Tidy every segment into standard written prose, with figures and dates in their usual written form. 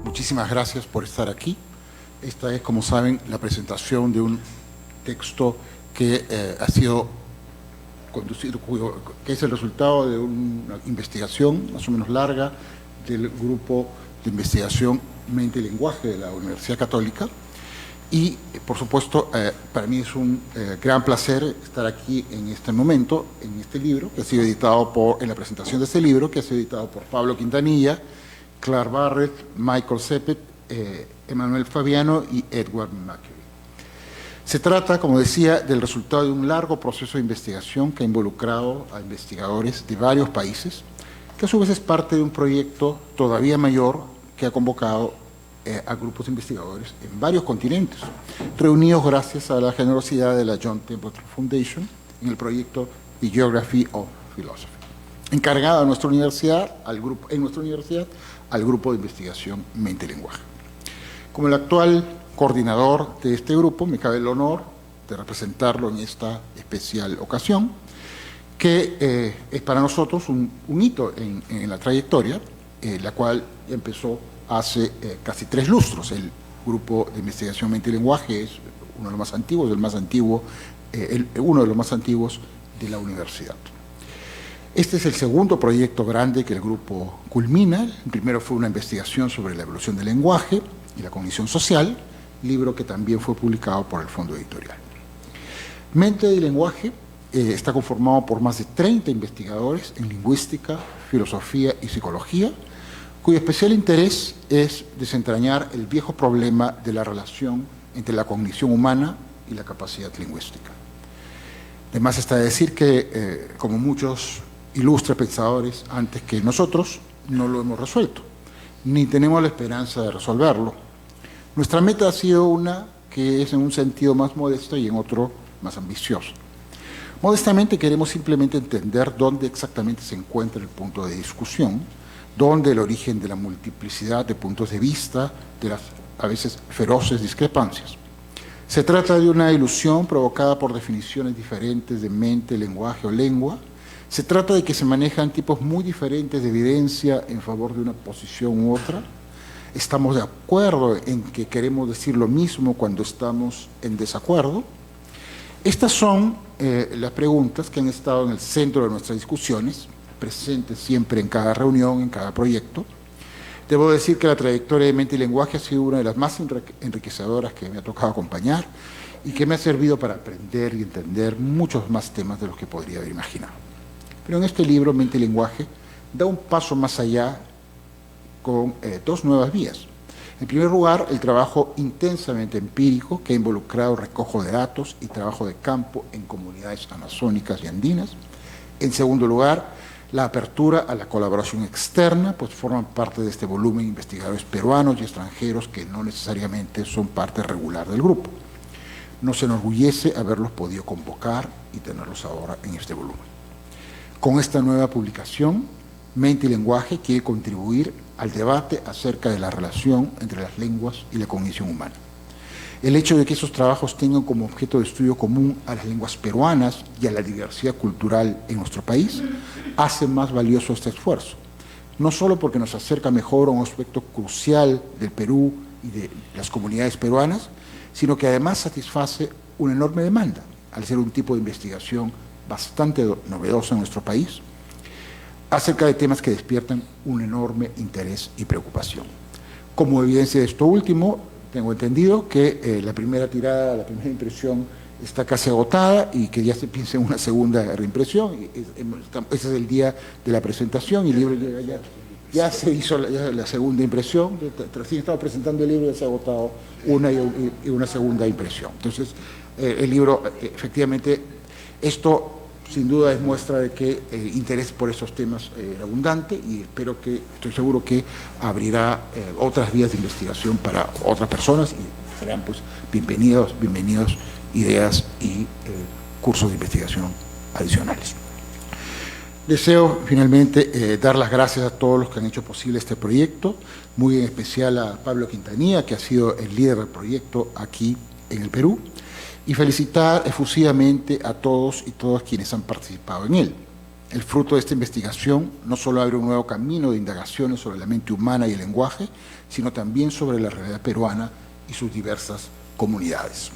Muchísimas gracias por estar aquí. Esta es, como saben, la presentación de un texto que ha sido conducido, que es el resultado de una investigación más o menos larga del grupo de investigación Mente y Lenguaje de la Universidad Católica. Y, por supuesto, para mí es un gran placer estar aquí en este momento, en este libro, que ha sido editado en la presentación de este libro, que ha sido editado por Pablo Quintanilla, Claire Barrett, Michael Sepet, Emanuel Fabiano y Edward McCurry. Se trata, como decía, del resultado de un largo proceso de investigación que ha involucrado a investigadores de varios países, que a su vez es parte de un proyecto todavía mayor que ha convocado a grupos de investigadores en varios continentes, reunidos gracias a la generosidad de la John Templeton Foundation en el proyecto The Geography of Philosophy, encargado en nuestra universidad al grupo de investigación Mente y Lenguaje. Como el actual coordinador de este grupo, me cabe el honor de representarlo en esta especial ocasión, que es para nosotros un hito en la trayectoria, la cual empezó hace casi 3 lustros. El grupo de investigación Mente y Lenguaje es uno de los más antiguos, uno de los más antiguos de la universidad. Este es el segundo proyecto grande que el grupo culmina. El primero fue una investigación sobre la evolución del lenguaje y la cognición social, libro que también fue publicado por el Fondo Editorial. Mente y Lenguaje está conformado por más de 30 investigadores en lingüística, filosofía y psicología, cuyo especial interés es desentrañar el viejo problema de la relación entre la cognición humana y la capacidad lingüística. Además está de decir que, como muchos ilustres pensadores antes que nosotros, no lo hemos resuelto, ni tenemos la esperanza de resolverlo. Nuestra meta ha sido una que es en un sentido más modesto y en otro más ambicioso. Modestamente queremos simplemente entender dónde exactamente se encuentra el punto de discusión, dónde el origen de la multiplicidad de puntos de vista, de las a veces feroces discrepancias. Se trata de una ilusión provocada por definiciones diferentes de mente, lenguaje o lengua. Se trata de que se manejan tipos muy diferentes de evidencia en favor de una posición u otra. Estamos de acuerdo en que queremos decir lo mismo cuando estamos en desacuerdo. Estas son las preguntas que han estado en el centro de nuestras discusiones, presentes siempre en cada reunión, en cada proyecto. Debo decir que la trayectoria de Mente y Lenguaje ha sido una de las más enriquecedoras que me ha tocado acompañar y que me ha servido para aprender y entender muchos más temas de los que podría haber imaginado. Pero en este libro, Mente y Lenguaje, da un paso más allá con 2 nuevas vías. En primer lugar, el trabajo intensamente empírico que ha involucrado recojo de datos y trabajo de campo en comunidades amazónicas y andinas. En segundo lugar, la apertura a la colaboración externa, pues forman parte de este volumen investigadores peruanos y extranjeros que no necesariamente son parte regular del grupo. Nos enorgullece haberlos podido convocar y tenerlos ahora en este volumen. Con esta nueva publicación, Mente y Lenguaje quiere contribuir al debate acerca de la relación entre las lenguas y la cognición humana. El hecho de que esos trabajos tengan como objeto de estudio común a las lenguas peruanas y a la diversidad cultural en nuestro país hace más valioso este esfuerzo, no solo porque nos acerca mejor a un aspecto crucial del Perú y de las comunidades peruanas, sino que además satisface una enorme demanda, al ser un tipo de investigación bastante novedoso en nuestro país, acerca de temas que despiertan un enorme interés y preocupación. Como evidencia de esto último, tengo entendido que la primera tirada, la primera impresión está casi agotada y que ya se piensa en una segunda reimpresión. Ese es el día de la presentación y el libro llega ya se hizo la segunda impresión. Recién estaba presentando el libro y ya se ha agotado una y una segunda impresión. Entonces, el libro, efectivamente, esto sin duda es muestra de que el interés por esos temas es abundante y estoy seguro que abrirá otras vías de investigación para otras personas y serán pues bienvenidos ideas y cursos de investigación adicionales. Deseo finalmente dar las gracias a todos los que han hecho posible este proyecto, muy en especial a Pablo Quintanilla, que ha sido el líder del proyecto aquí en el Perú, y felicitar efusivamente a todos y todas quienes han participado en él. El fruto de esta investigación no solo abre un nuevo camino de indagaciones sobre la mente humana y el lenguaje, sino también sobre la realidad peruana y sus diversas comunidades.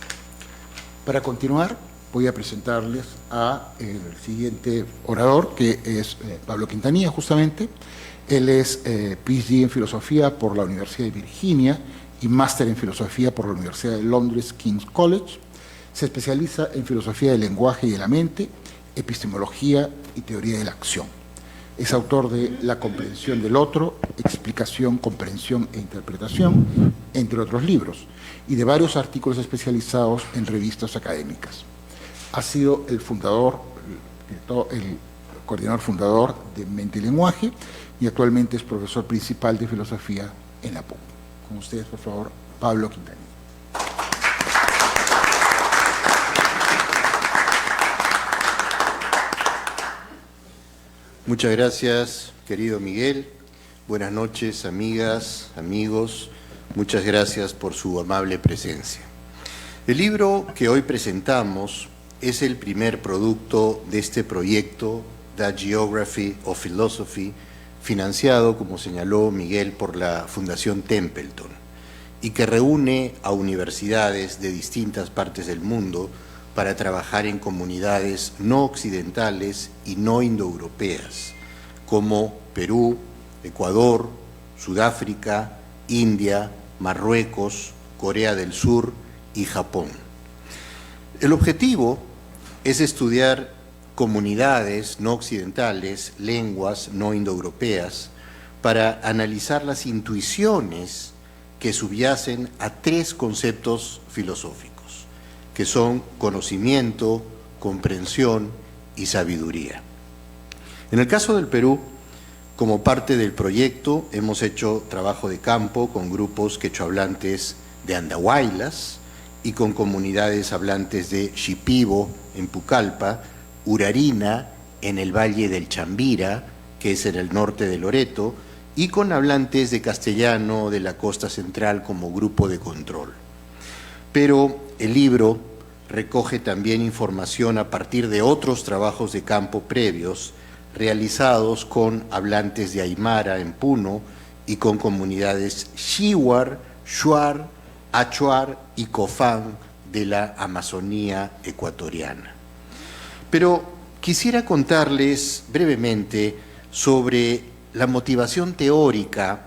Para continuar, voy a presentarles a el siguiente orador, que es Pablo Quintanilla, justamente. Él es PhD en Filosofía por la Universidad de Virginia y Máster en Filosofía por la Universidad de Londres, King's College. Se especializa en Filosofía del lenguaje y de la mente, Epistemología y Teoría de la acción. Es autor de La comprensión del otro, Explicación, comprensión e interpretación, entre otros libros, y de varios artículos especializados en revistas académicas. Ha sido el fundador, el coordinador fundador de Mente y Lenguaje, y actualmente es profesor principal de filosofía en la PUC. Con ustedes, por favor, Pablo Quintanilla. Muchas gracias, querido Miguel. Buenas noches, amigas, amigos. Muchas gracias por su amable presencia. El libro que hoy presentamos es el primer producto de este proyecto, The Geography of Philosophy, financiado, como señaló Miguel, por la Fundación Templeton, y que reúne a universidades de distintas partes del mundo para trabajar en comunidades no occidentales y no indoeuropeas, como Perú, Ecuador, Sudáfrica, India, Marruecos, Corea del Sur y Japón. El objetivo es estudiar comunidades no occidentales, lenguas no indoeuropeas, para analizar las intuiciones que subyacen a tres conceptos filosóficos, que son conocimiento, comprensión y sabiduría. En el caso del Perú, como parte del proyecto, hemos hecho trabajo de campo con grupos quechohablantes de Andahuaylas y con comunidades hablantes de Shipibo en Pucallpa, Urarina en el Valle del Chambira, que es en el norte de Loreto, y con hablantes de castellano de la costa central como grupo de control. Pero el libro recoge también información a partir de otros trabajos de campo previos realizados con hablantes de Aymara en Puno y con comunidades Xiwar, Shuar, Achuar y Cofán de la Amazonía ecuatoriana. Pero quisiera contarles brevemente sobre la motivación teórica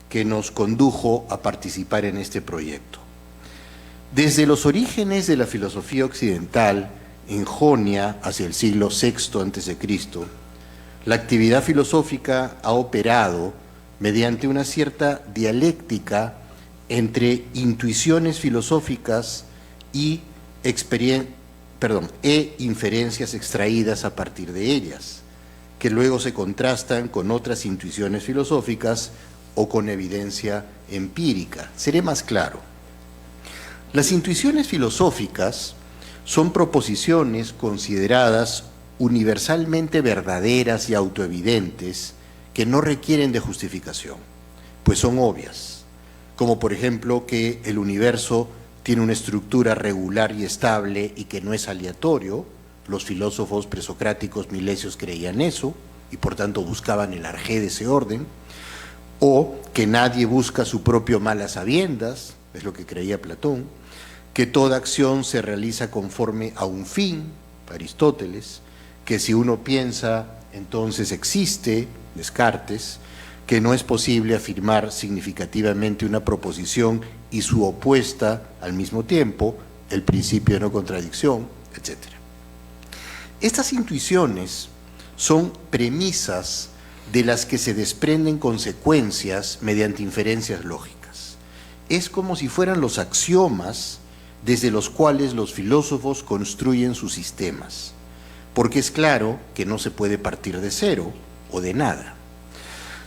que nos condujo a participar en este proyecto. Desde los orígenes de la filosofía occidental, en Jonia, hacia el siglo VI a.C., la actividad filosófica ha operado mediante una cierta dialéctica entre intuiciones filosóficas e inferencias extraídas a partir de ellas, que luego se contrastan con otras intuiciones filosóficas o con evidencia empírica. Seré más claro. Las intuiciones filosóficas son proposiciones consideradas universalmente verdaderas y autoevidentes que no requieren de justificación, pues son obvias, como por ejemplo que el universo tiene una estructura regular y estable y que no es aleatorio. Los filósofos presocráticos milesios creían eso y por tanto buscaban el arjé de ese orden, o que nadie busca su propio mal a sabiendas, es lo que creía Platón, que toda acción se realiza conforme a un fin, Aristóteles, que si uno piensa, entonces existe, Descartes, que no es posible afirmar significativamente una proposición y su opuesta al mismo tiempo, el principio de no contradicción, etc. Estas intuiciones son premisas de las que se desprenden consecuencias mediante inferencias lógicas. Es como si fueran los axiomas desde los cuales los filósofos construyen sus sistemas, porque es claro que no se puede partir de cero o de nada.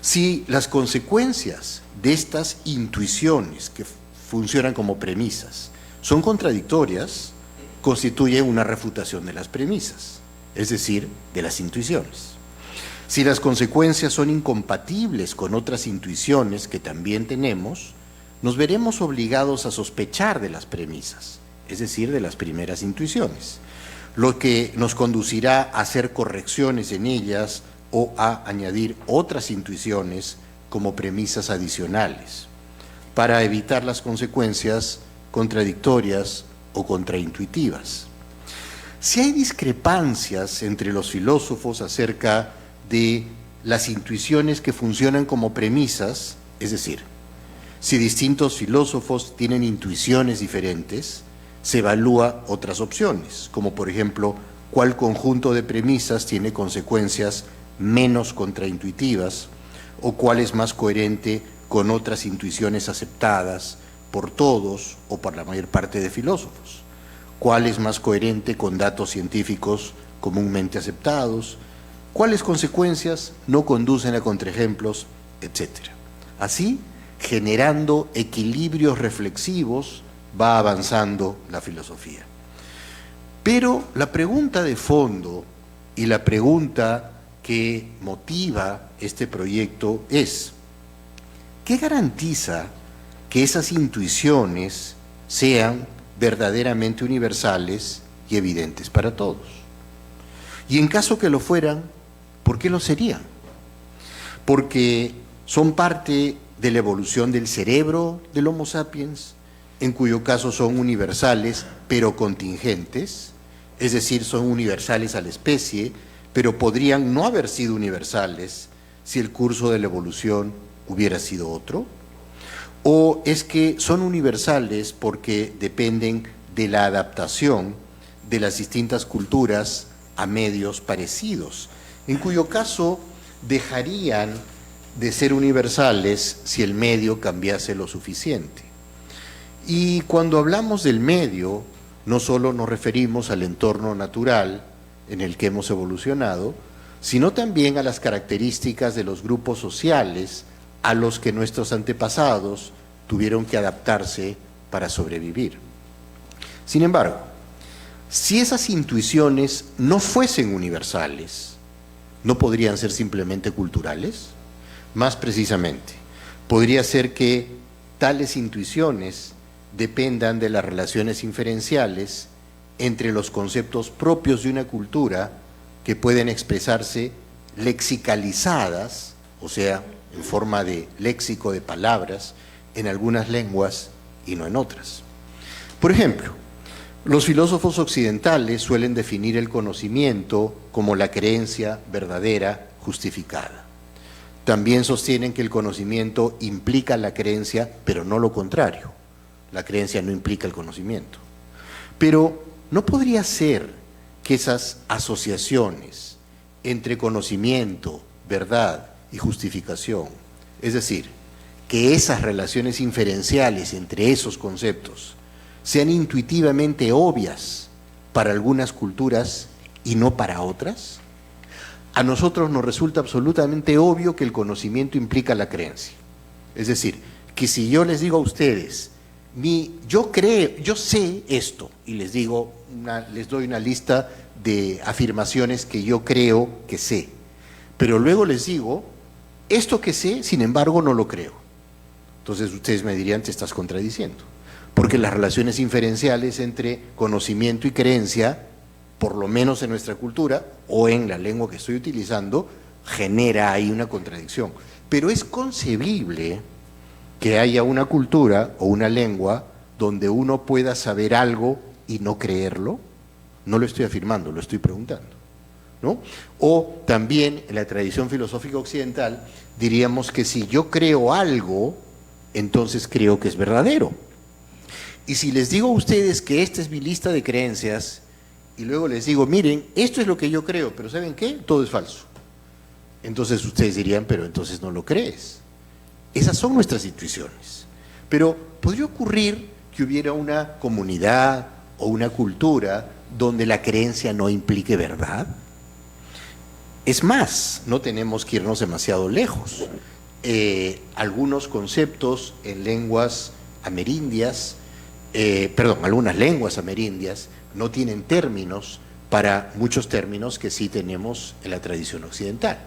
Si las consecuencias de estas intuiciones que funcionan como premisas son contradictorias, constituye una refutación de las premisas, es decir, de las intuiciones. Si las consecuencias son incompatibles con otras intuiciones que también tenemos, nos veremos obligados a sospechar de las premisas, es decir, de las primeras intuiciones, lo que nos conducirá a hacer correcciones en ellas o a añadir otras intuiciones como premisas adicionales, para evitar las consecuencias contradictorias o contraintuitivas. Si hay discrepancias entre los filósofos acerca de las intuiciones que funcionan como premisas, es decir, si distintos filósofos tienen intuiciones diferentes, se evalúa otras opciones, como por ejemplo, cuál conjunto de premisas tiene consecuencias menos contraintuitivas o cuál es más coherente con otras intuiciones aceptadas por todos o por la mayor parte de filósofos, cuál es más coherente con datos científicos comúnmente aceptados, cuáles consecuencias no conducen a contraejemplos, etc. Así, generando equilibrios reflexivos, va avanzando la filosofía. Pero la pregunta de fondo y la pregunta que motiva este proyecto es: ¿qué garantiza que esas intuiciones sean verdaderamente universales y evidentes para todos? Y en caso que lo fueran, ¿por qué lo serían? Porque son parte de la evolución del cerebro del Homo sapiens, en cuyo caso son universales pero contingentes, es decir, son universales a la especie, pero podrían no haber sido universales si el curso de la evolución hubiera sido otro. ¿O es que son universales porque dependen de la adaptación de las distintas culturas a medios parecidos, en cuyo caso dejarían de ser universales si el medio cambiase lo suficiente? Y cuando hablamos del medio, no solo nos referimos al entorno natural en el que hemos evolucionado, sino también a las características de los grupos sociales a los que nuestros antepasados tuvieron que adaptarse para sobrevivir. Sin embargo, si esas intuiciones no fuesen universales, ¿no podrían ser simplemente culturales? Más precisamente, podría ser que tales intuiciones dependan de las relaciones inferenciales entre los conceptos propios de una cultura que pueden expresarse lexicalizadas, o sea, en forma de léxico de palabras, en algunas lenguas y no en otras. Por ejemplo, los filósofos occidentales suelen definir el conocimiento como la creencia verdadera justificada. También sostienen que el conocimiento implica la creencia, pero no lo contrario. La creencia no implica el conocimiento. Pero ¿no podría ser que esas asociaciones entre conocimiento, verdad y justificación, es decir, que esas relaciones inferenciales entre esos conceptos sean intuitivamente obvias para algunas culturas y no para otras? A nosotros nos resulta absolutamente obvio que el conocimiento implica la creencia. Es decir, que si yo les digo a ustedes, yo sé esto, y les doy una lista de afirmaciones que yo creo que sé, pero luego les digo, esto que sé, sin embargo, no lo creo. Entonces ustedes me dirían, te estás contradiciendo, porque las relaciones inferenciales entre conocimiento y creencia, por lo menos en nuestra cultura o en la lengua que estoy utilizando, genera ahí una contradicción. Pero es concebible que haya una cultura o una lengua donde uno pueda saber algo y no creerlo. No lo estoy afirmando, lo estoy preguntando, ¿no? O también en la tradición filosófica occidental diríamos que si yo creo algo, entonces creo que es verdadero. Y si les digo a ustedes que esta es mi lista de creencias y luego les digo, miren, esto es lo que yo creo, pero ¿saben qué? Todo es falso. Entonces ustedes dirían, pero entonces no lo crees. Esas son nuestras intuiciones. Pero ¿podría ocurrir que hubiera una comunidad o una cultura donde la creencia no implique verdad? Es más, no tenemos que irnos demasiado lejos. Algunos conceptos en lenguas amerindias, algunas lenguas amerindias no tienen términos para muchos términos que sí tenemos en la tradición occidental.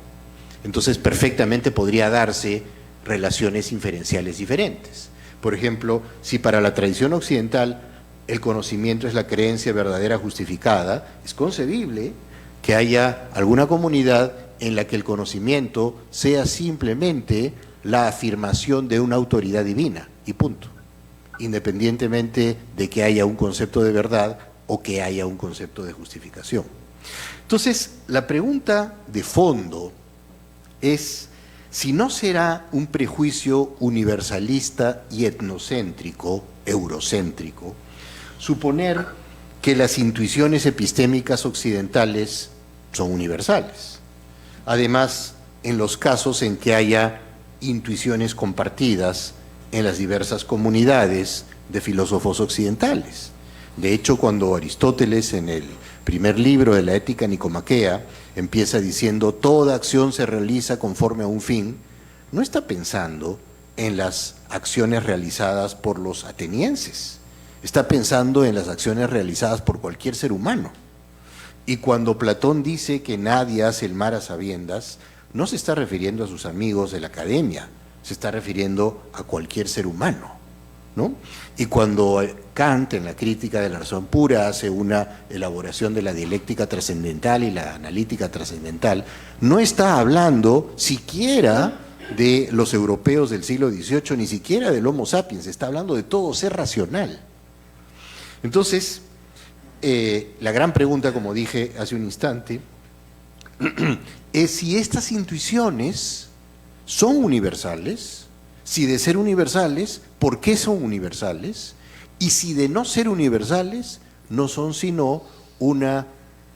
Entonces, perfectamente podría darse relaciones inferenciales diferentes. Por ejemplo, si para la tradición occidental el conocimiento es la creencia verdadera justificada, es concebible que haya alguna comunidad en la que el conocimiento sea simplemente la afirmación de una autoridad divina, y punto, independientemente de que haya un concepto de verdad o que haya un concepto de justificación. Entonces, la pregunta de fondo es si no será un prejuicio universalista y etnocéntrico, eurocéntrico, suponer que las intuiciones epistémicas occidentales son universales. Además, en los casos en que haya intuiciones compartidas en las diversas comunidades de filósofos occidentales. De hecho, cuando Aristóteles, en el primer libro de la Ética Nicomaquea, empieza diciendo toda acción se realiza conforme a un fin, no está pensando en las acciones realizadas por los atenienses, está pensando en las acciones realizadas por cualquier ser humano. Y cuando Platón dice que nadie hace el mal a sabiendas, no se está refiriendo a sus amigos de la academia, se está refiriendo a cualquier ser humano, ¿no? Y cuando Kant, en la Crítica de la Razón Pura, hace una elaboración de la dialéctica trascendental y la analítica trascendental, no está hablando siquiera de los europeos del siglo XVIII, ni siquiera del Homo sapiens, está hablando de todo ser racional. Entonces, la gran pregunta, como dije hace un instante, es si estas intuiciones son universales, si de ser universales, ¿por qué son universales? Y si de no ser universales, no son sino una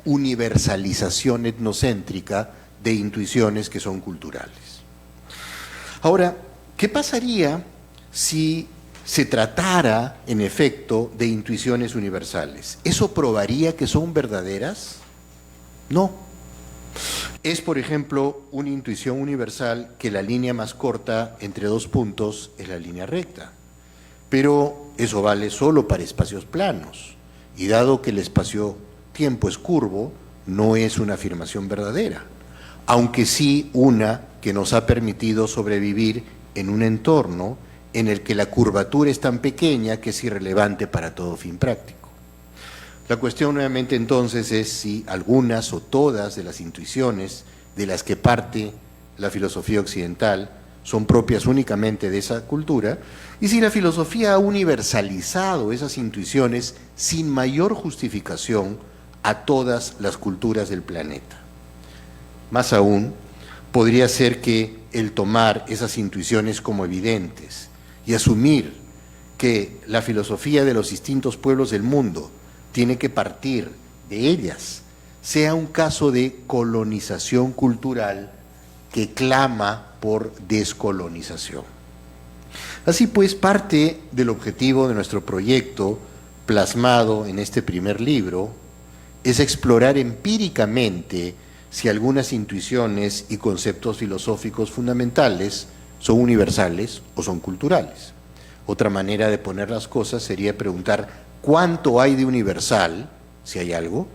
universalización etnocéntrica de intuiciones que son culturales. Ahora, ¿qué pasaría si se tratara, en efecto, de intuiciones universales? ¿Eso probaría que son verdaderas? No. Es, por ejemplo, una intuición universal que la línea más corta entre dos puntos es la línea recta. Pero eso vale solo para espacios planos. Y dado que el espacio-tiempo es curvo, no es una afirmación verdadera. Aunque sí una que nos ha permitido sobrevivir en un entorno en el que la curvatura es tan pequeña que es irrelevante para todo fin práctico. La cuestión nuevamente entonces es si algunas o todas de las intuiciones de las que parte la filosofía occidental son propias únicamente de esa cultura y si la filosofía ha universalizado esas intuiciones sin mayor justificación a todas las culturas del planeta. Más aún, podría ser que el tomar esas intuiciones como evidentes y asumir que la filosofía de los distintos pueblos del mundo tiene que partir de ellas, sea un caso de colonización cultural que clama por descolonización. Así pues, parte del objetivo de nuestro proyecto, plasmado en este primer libro, es explorar empíricamente si algunas intuiciones y conceptos filosóficos fundamentales son universales o son culturales. Otra manera de poner las cosas sería preguntar cuánto hay de universal, si hay algo,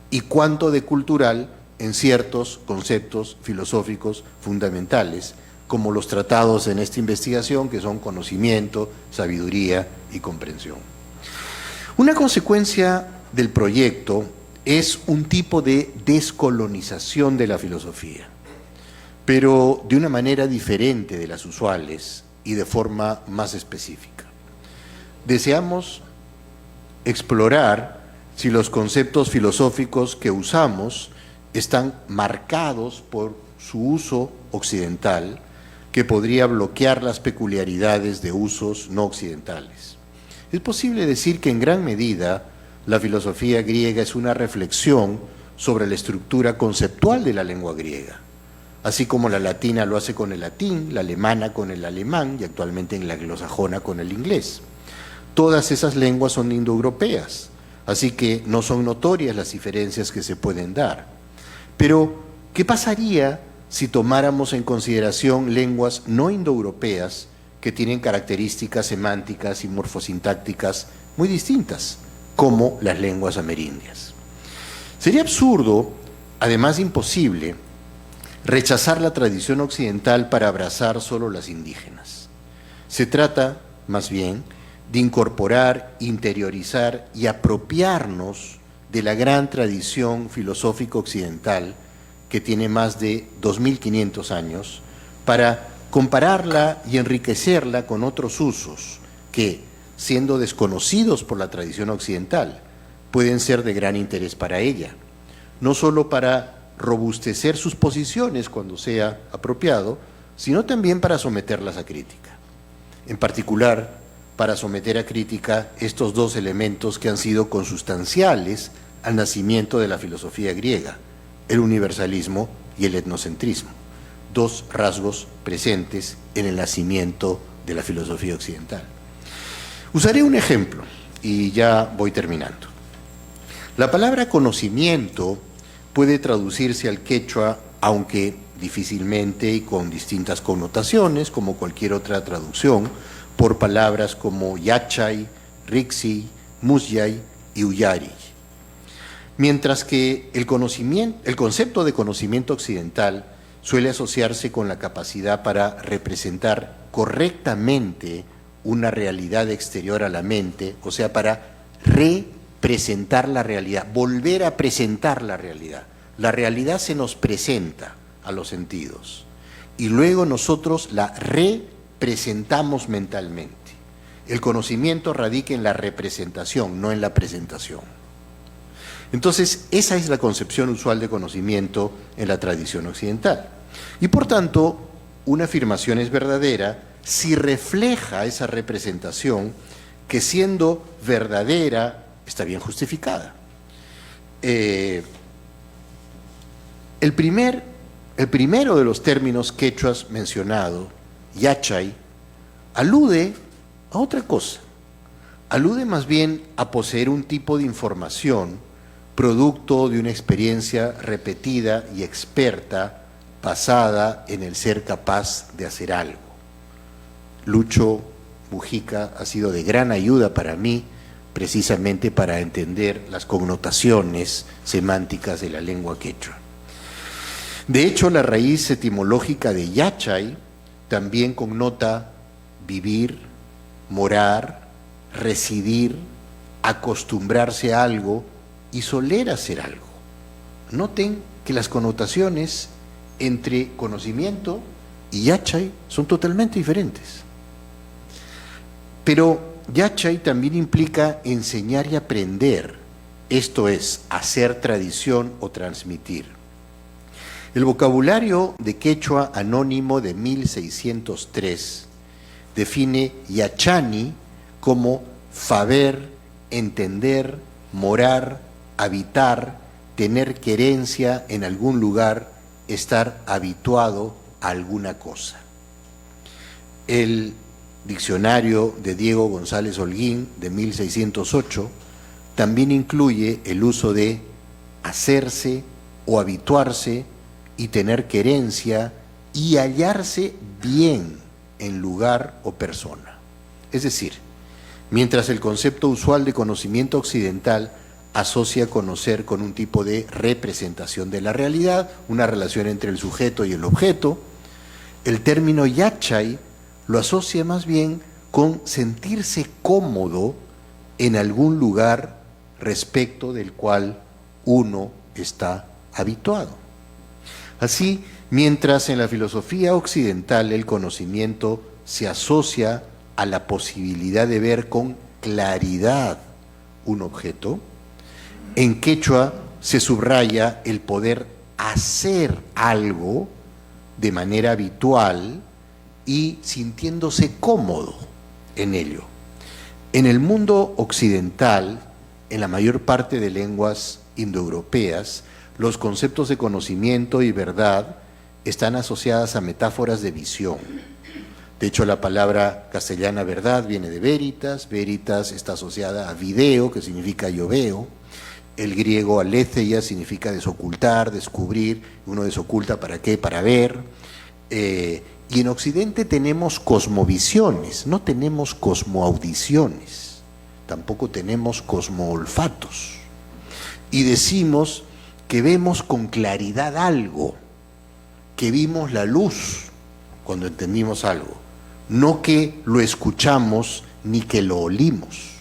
y cuánto de cultural en ciertos conceptos filosóficos fundamentales, como los tratados en esta investigación, que son conocimiento, sabiduría y comprensión. Una consecuencia del proyecto es un tipo de descolonización de la filosofía, pero de una manera diferente de las usuales y de forma más específica. Deseamos explorar si los conceptos filosóficos que usamos están marcados por su uso occidental, que podría bloquear las peculiaridades de usos no occidentales. Es posible decir que en gran medida la filosofía griega es una reflexión sobre la estructura conceptual de la lengua griega, así como la latina lo hace con el latín, la alemana con el alemán y actualmente en la anglosajona con el inglés. Todas esas lenguas son indoeuropeas, así que no son notorias las diferencias que se pueden dar. Pero, ¿qué pasaría si tomáramos en consideración lenguas no indoeuropeas que tienen características semánticas y morfosintácticas muy distintas, como las lenguas amerindias? Sería absurdo, además imposible, rechazar la tradición occidental para abrazar solo las indígenas. Se trata, más bien, de incorporar, interiorizar y apropiarnos de la gran tradición filosófica occidental que tiene más de 2500 años para compararla y enriquecerla con otros usos que, siendo desconocidos por la tradición occidental, pueden ser de gran interés para ella, no solo para robustecer sus posiciones cuando sea apropiado, sino también para someterlas a crítica. En particular, para someter a crítica estos dos elementos que han sido consustanciales al nacimiento de la filosofía griega, el universalismo y el etnocentrismo, dos rasgos presentes en el nacimiento de la filosofía occidental. Usaré un ejemplo y ya voy terminando. La palabra conocimiento puede traducirse al quechua, aunque difícilmente y con distintas connotaciones, como cualquier otra traducción, por palabras como yachay, rixi, musyay y uyari. Mientras que el concepto de conocimiento occidental suele asociarse con la capacidad para representar correctamente una realidad exterior a la mente, o sea, para representar la realidad, volver a presentar la realidad. La realidad se nos presenta a los sentidos y luego nosotros la representamos mentalmente. El conocimiento radica en la representación, no en la presentación. Entonces, esa es la concepción usual de conocimiento en la tradición occidental. Y por tanto, una afirmación es verdadera si refleja esa representación que, siendo verdadera, está bien justificada. El primero de los términos quechuas mencionado, yachay, alude a otra cosa. Alude más bien a poseer un tipo de información producto de una experiencia repetida y experta basada en el ser capaz de hacer algo. Lucho Mujica ha sido de gran ayuda para mí, precisamente para entender las connotaciones semánticas de la lengua quechua. De hecho, la raíz etimológica de yachay también connota vivir, morar, residir, acostumbrarse a algo y soler hacer algo. Noten que las connotaciones entre conocimiento y yachay son totalmente diferentes. Pero yachay también implica enseñar y aprender, esto es, hacer tradición o transmitir. El vocabulario de quechua anónimo de 1603 define yachani como faber, entender, morar, habitar, tener querencia en algún lugar, estar habituado a alguna cosa. El diccionario de Diego González Holguín de 1608 también incluye el uso de hacerse o habituarse y tener querencia y hallarse bien en lugar o persona. Es decir, mientras el concepto usual de conocimiento occidental asocia conocer con un tipo de representación de la realidad, una relación entre el sujeto y el objeto, el término yachay lo asocia más bien con sentirse cómodo en algún lugar respecto del cual uno está habituado. Así, mientras en la filosofía occidental el conocimiento se asocia a la posibilidad de ver con claridad un objeto, en quechua se subraya el poder hacer algo de manera habitual y sintiéndose cómodo en ello. En el mundo occidental, en la mayor parte de lenguas indoeuropeas, los conceptos de conocimiento y verdad están asociadas a metáforas de visión. De hecho, la palabra castellana verdad viene de veritas, veritas está asociada a video, que significa yo veo. El griego aletheia significa desocultar, descubrir, uno desoculta ¿para qué? Para ver. Y en Occidente tenemos cosmovisiones, no tenemos cosmoaudiciones, tampoco tenemos cosmoolfatos. Y decimos que vemos con claridad algo, que vimos la luz cuando entendimos algo, no que lo escuchamos ni que lo olimos.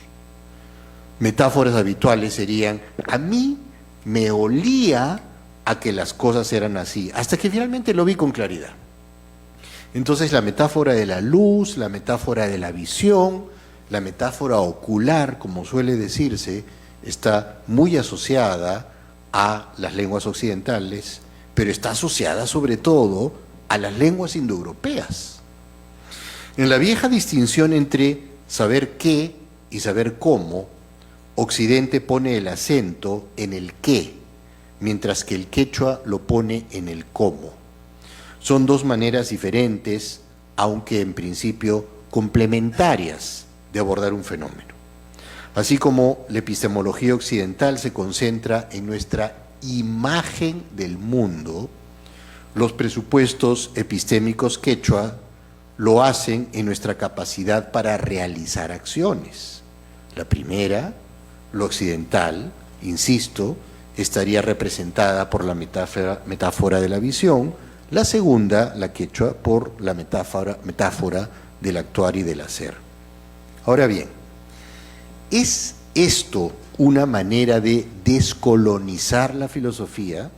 Metáforas habituales serían: a mí me olía a que las cosas eran así, hasta que finalmente lo vi con claridad. Entonces la metáfora de la luz, la metáfora de la visión, la metáfora ocular, como suele decirse, está muy asociada a las lenguas occidentales, pero está asociada sobre todo a las lenguas indoeuropeas. En la vieja distinción entre saber qué y saber cómo, Occidente pone el acento en el qué, mientras que el quechua lo pone en el cómo. Son dos maneras diferentes, aunque en principio complementarias, de abordar un fenómeno. Así como la epistemología occidental se concentra en nuestra imagen del mundo, los presupuestos epistémicos quechua lo hacen en nuestra capacidad para realizar acciones. La primera, lo occidental, insisto, estaría representada por la metáfora de la visión; la segunda, la quechua, por la metáfora del actuar y del hacer. Ahora bien, ¿es esto una manera de descolonizar la filosofía?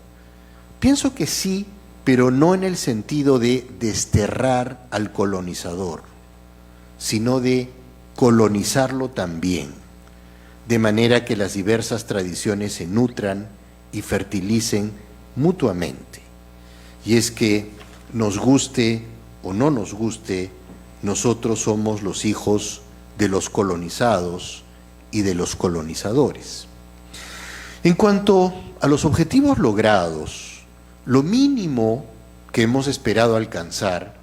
Pienso que sí, pero no en el sentido de desterrar al colonizador, sino de colonizarlo también, de manera que las diversas tradiciones se nutran y fertilicen mutuamente. Y es que, nos guste o no nos guste, nosotros somos los hijos de los colonizados y de los colonizadores. En cuanto a los objetivos logrados, lo mínimo que hemos esperado alcanzar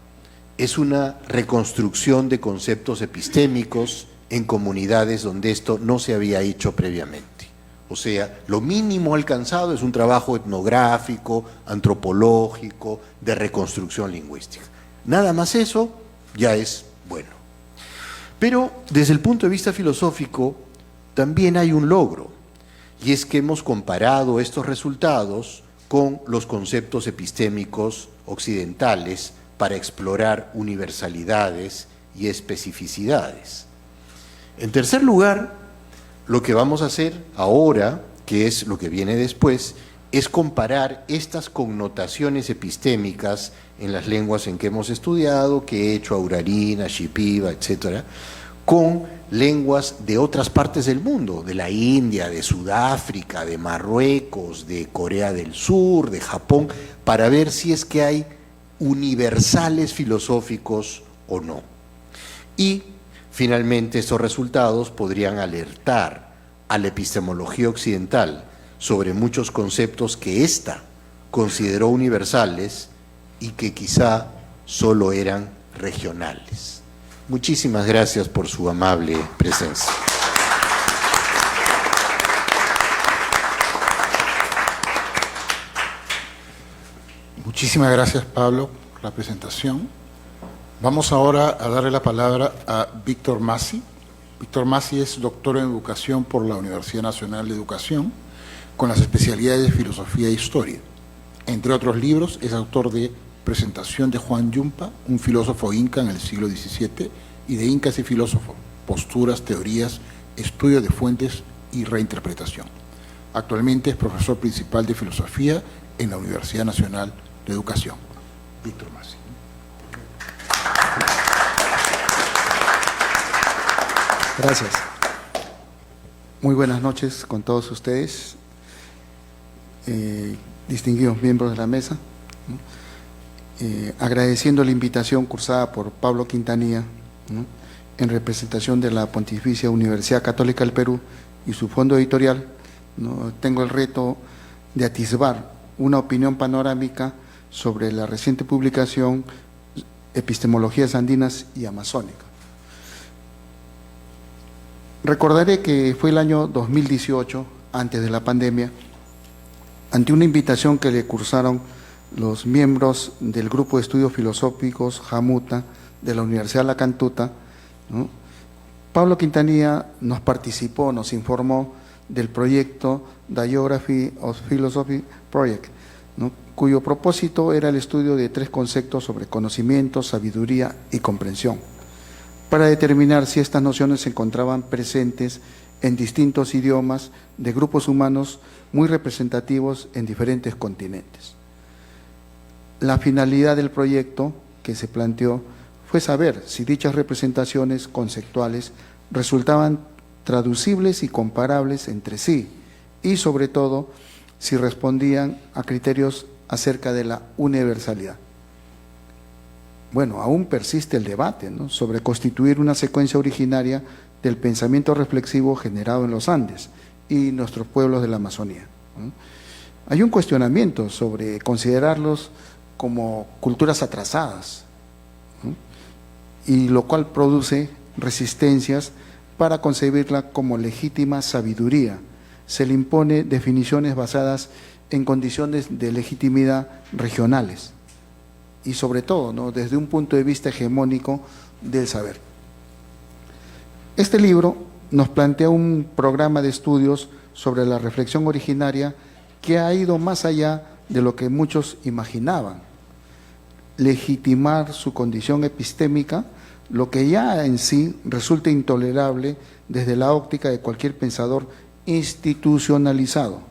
es una reconstrucción de conceptos epistémicos en comunidades donde esto no se había hecho previamente. O sea, lo mínimo alcanzado es un trabajo etnográfico, antropológico, de reconstrucción lingüística. Nada más eso ya es bueno. Pero desde el punto de vista filosófico también hay un logro, y es que hemos comparado estos resultados con los conceptos epistémicos occidentales para explorar universalidades y especificidades. En tercer lugar, lo que vamos a hacer ahora, que es lo que viene después, es comparar estas connotaciones epistémicas en las lenguas en que hemos estudiado, quechua, aurarina, shipiba, etcétera, con lenguas de otras partes del mundo, de la India, de Sudáfrica, de Marruecos, de Corea del Sur, de Japón, para ver si es que hay universales filosóficos o no. Y finalmente estos resultados podrían alertar a la epistemología occidental sobre muchos conceptos que ésta consideró universales y que quizá solo eran regionales. Muchísimas gracias por su amable presencia. Muchísimas gracias, Pablo, por la presentación. Vamos ahora a darle la palabra a Víctor Massi. Víctor Massi es doctor en educación por la Universidad Nacional de Educación, con las especialidades de filosofía e historia. Entre otros libros, es autor de Presentación de Juan Yumpa, un filósofo inca en el siglo XVII, y de Incas y filósofos, posturas, teorías, estudio de fuentes y reinterpretación. Actualmente es profesor principal de filosofía en la Universidad Nacional de Educación. Víctor Massi. Gracias. Muy buenas noches con todos ustedes, distinguidos miembros de la mesa. Agradeciendo la invitación cursada por Pablo Quintanilla, ¿no?, en representación de la Pontificia Universidad Católica del Perú y su fondo editorial, ¿no?, tengo el reto de atisbar una opinión panorámica sobre la reciente publicación Epistemologías Andinas y Amazónicas. Recordaré que fue el año 2018, antes de la pandemia, ante una invitación que le cursaron los miembros del Grupo de Estudios Filosóficos Jamuta de la Universidad La Cantuta, ¿no?, Pablo Quintanilla nos participó, nos informó del proyecto The Geography of Philosophy Project, ¿no?, cuyo propósito era el estudio de 3 conceptos sobre conocimiento, sabiduría y comprensión, para determinar si estas nociones se encontraban presentes en distintos idiomas de grupos humanos muy representativos en diferentes continentes. La finalidad del proyecto que se planteó fue saber si dichas representaciones conceptuales resultaban traducibles y comparables entre sí, y sobre todo si respondían a criterios acerca de la universalidad. Bueno, aún persiste el debate, ¿no?, sobre constituir una secuencia originaria del pensamiento reflexivo generado en los Andes y nuestros pueblos de la Amazonía, ¿no? Hay un cuestionamiento sobre considerarlos como culturas atrasadas, ¿no?, y lo cual produce resistencias para concebirla como legítima sabiduría. Se le impone definiciones basadas en condiciones de legitimidad regionales y sobre todo, ¿no?, desde un punto de vista hegemónico del saber. Este libro nos plantea un programa de estudios sobre la reflexión originaria que ha ido más allá de lo que muchos imaginaban. Legitimar su condición epistémica, lo que ya en sí resulta intolerable desde la óptica de cualquier pensador institucionalizado.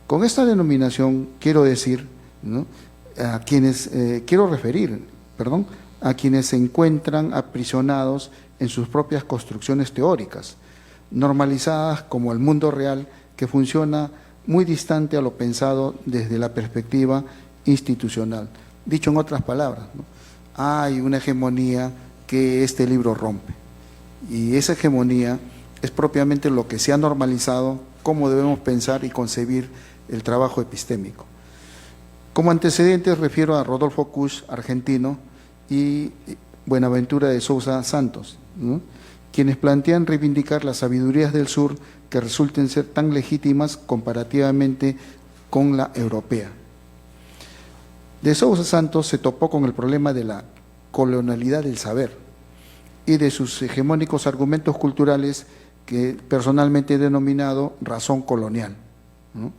Con esta denominación quiero decir, ¿no?, a quienes a quienes se encuentran aprisionados en sus propias construcciones teóricas, normalizadas como el mundo real, que funciona muy distante a lo pensado desde la perspectiva institucional. Dicho en otras palabras, ¿no?, hay una hegemonía que este libro rompe, y esa hegemonía es propiamente lo que se ha normalizado, cómo debemos pensar y concebir el trabajo epistémico. Como antecedentes refiero a Rodolfo Kusch, argentino, y Buenaventura de Sousa Santos, ¿no?, quienes plantean reivindicar las sabidurías del sur que resulten ser tan legítimas comparativamente con la europea. De Sousa Santos se topó con el problema de la colonialidad del saber y de sus hegemónicos argumentos culturales que personalmente he denominado razón colonial, ¿no?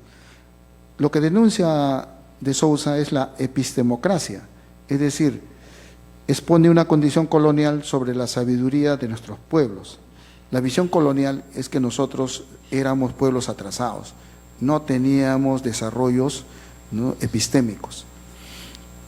Lo que denuncia de Sousa es la epistemocracia, es decir, expone una condición colonial sobre la sabiduría de nuestros pueblos. La visión colonial es que nosotros éramos pueblos atrasados, no teníamos desarrollos, ¿no?, epistémicos.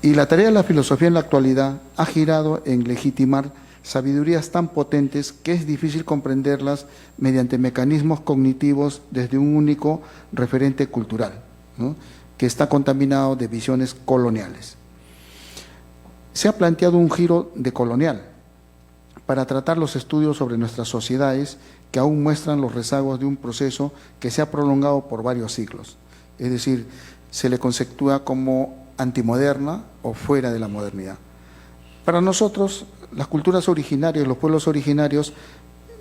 Y la tarea de la filosofía en la actualidad ha girado en legitimar sabidurías tan potentes que es difícil comprenderlas mediante mecanismos cognitivos desde un único referente cultural, ¿no?, que está contaminado de visiones coloniales. Se ha planteado un giro decolonial para tratar los estudios sobre nuestras sociedades que aún muestran los rezagos de un proceso que se ha prolongado por varios siglos. Es decir, se le conceptúa como antimoderna o fuera de la modernidad. Para nosotros, las culturas originarias, los pueblos originarios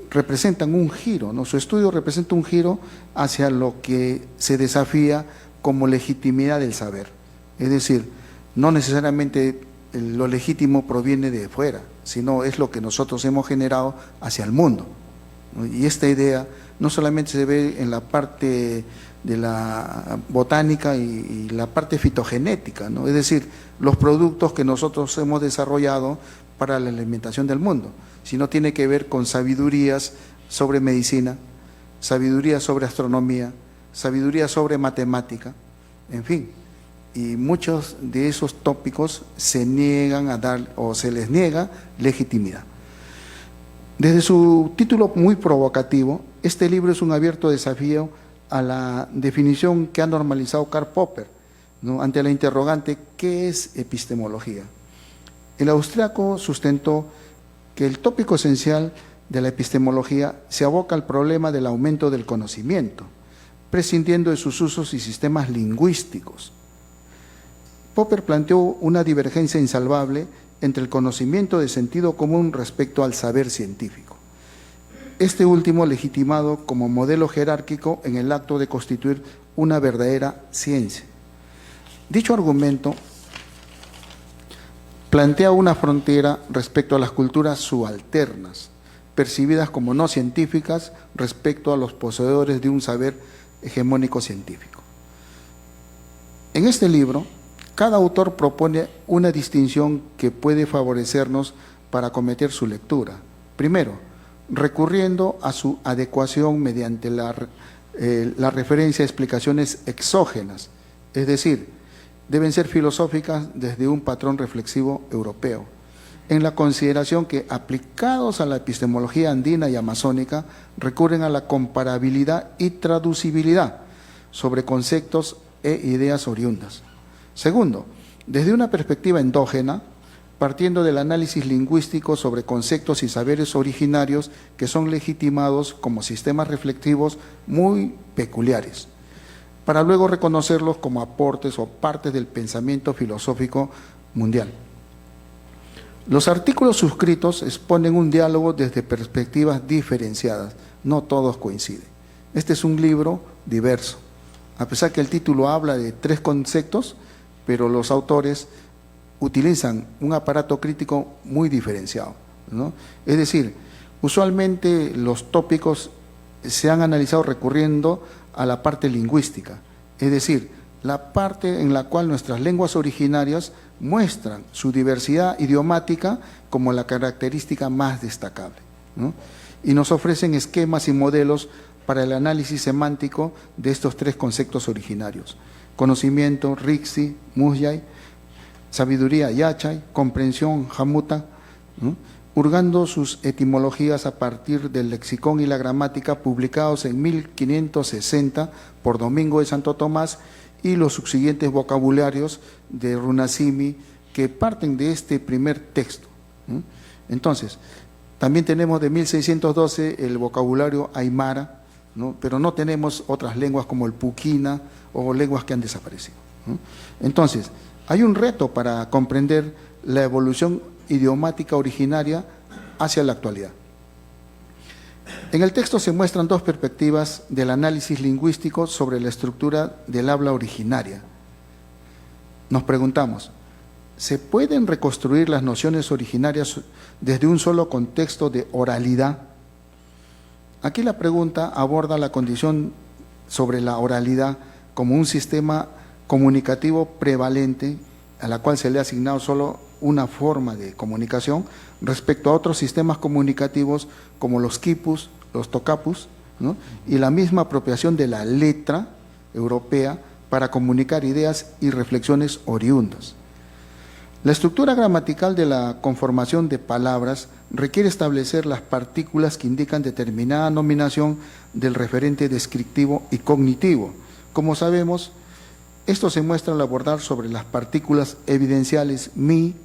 representan un giro, ¿no? Su estudio representa un giro hacia lo que se desafía como legitimidad del saber. Es decir, no necesariamente lo legítimo proviene de fuera, sino es lo que nosotros hemos generado hacia el mundo, ¿no? Y esta idea no solamente se ve en la parte de la botánica y la parte fitogenética, ¿no?, es decir, los productos que nosotros hemos desarrollado para la alimentación del mundo, sino tiene que ver con sabidurías sobre medicina, sabiduría sobre astronomía, sabiduría sobre matemática, en fin. Y muchos de esos tópicos se niegan a dar o se les niega legitimidad. Desde su título muy provocativo, este libro es un abierto desafío a la definición que ha normalizado Karl Popper, ¿no?, ante la interrogante ¿qué es epistemología? El austriaco sustentó que el tópico esencial de la epistemología se aboca al problema del aumento del conocimiento, prescindiendo de sus usos y sistemas lingüísticos. Popper planteó una divergencia insalvable entre el conocimiento de sentido común respecto al saber científico, este último legitimado como modelo jerárquico en el acto de constituir una verdadera ciencia. Dicho argumento plantea una frontera respecto a las culturas subalternas, percibidas como no científicas respecto a los poseedores de un saber hegemónico científico. En este libro Cada autor propone una distinción que puede favorecernos para acometer su lectura. Primero, recurriendo a su adecuación mediante la referencia a explicaciones exógenas, es decir, deben ser filosóficas desde un patrón reflexivo europeo, en la consideración que, aplicados a la epistemología andina y amazónica, recurren a la comparabilidad y traducibilidad sobre conceptos e ideas oriundas. Segundo, desde una perspectiva endógena, partiendo del análisis lingüístico sobre conceptos y saberes originarios que son legitimados como sistemas reflexivos muy peculiares, para luego reconocerlos como aportes o partes del pensamiento filosófico mundial. Los artículos suscritos exponen un diálogo desde perspectivas diferenciadas, no todos coinciden. Este es un libro diverso, a pesar que el título habla de 3 conceptos, pero los autores utilizan un aparato crítico muy diferenciado, ¿no? Es decir, usualmente los tópicos se han analizado recurriendo a la parte lingüística, es decir, la parte en la cual nuestras lenguas originarias muestran su diversidad idiomática como la característica más destacable, ¿no? Y nos ofrecen esquemas y modelos para el análisis semántico de estos 3 conceptos originarios: conocimiento, Rixi, Musyay; sabiduría, Yachay; comprensión, Hamuta, ¿no?, hurgando sus etimologías a partir del lexicón y la gramática publicados en 1560 por Domingo de Santo Tomás y los subsiguientes vocabularios de Runasimi que parten de este primer texto, ¿no? Entonces, también tenemos de 1612 el vocabulario aymara, ¿no?, pero no tenemos otras lenguas como el puquina o lenguas que han desaparecido, ¿no? Entonces, hay un reto para comprender la evolución idiomática originaria hacia la actualidad. En el texto se muestran 2 perspectivas del análisis lingüístico sobre la estructura del habla originaria. Nos preguntamos, ¿se pueden reconstruir las nociones originarias desde un solo contexto de oralidad? Aquí la pregunta aborda la condición sobre la oralidad como un sistema comunicativo prevalente a la cual se le ha asignado solo una forma de comunicación respecto a otros sistemas comunicativos como los quipus, los tocapus, ¿no?, y la misma apropiación de la letra europea para comunicar ideas y reflexiones oriundas. La estructura gramatical de la conformación de palabras requiere establecer las partículas que indican determinada nominación del referente descriptivo y cognitivo. Como sabemos, esto se muestra al abordar sobre las partículas evidenciales mi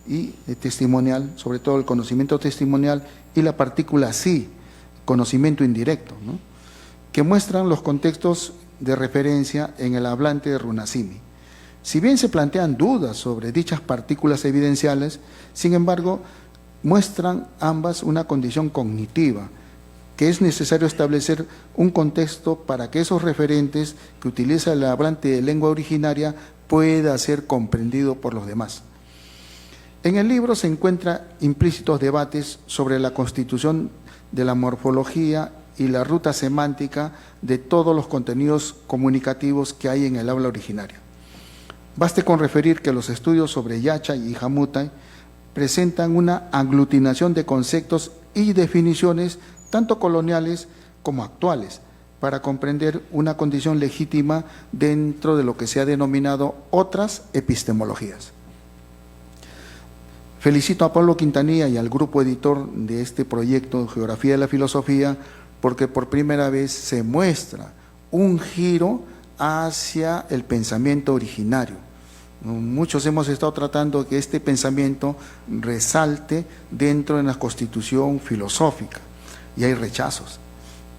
y testimonial, sobre todo el conocimiento testimonial, y la partícula si, conocimiento indirecto, ¿no?, que muestran los contextos de referencia en el hablante de Runasimi. Si bien se plantean dudas sobre dichas partículas evidenciales, sin embargo, muestran ambas una condición cognitiva, que es necesario establecer un contexto para que esos referentes que utiliza el hablante de lengua originaria pueda ser comprendido por los demás. En el libro se encuentran implícitos debates sobre la constitución de la morfología y la ruta semántica de todos los contenidos comunicativos que hay en el habla originaria. Baste con referir que los estudios sobre Yachay y Hamutai presentan una aglutinación de conceptos y definiciones tanto coloniales como actuales, para comprender una condición legítima dentro de lo que se ha denominado otras epistemologías. Felicito a Pablo Quintanilla y al grupo editor de este proyecto Geografía de la Filosofía, porque por primera vez se muestra un giro hacia el pensamiento originario. Muchos hemos estado tratando que este pensamiento resalte dentro de la constitución filosófica, y hay rechazos.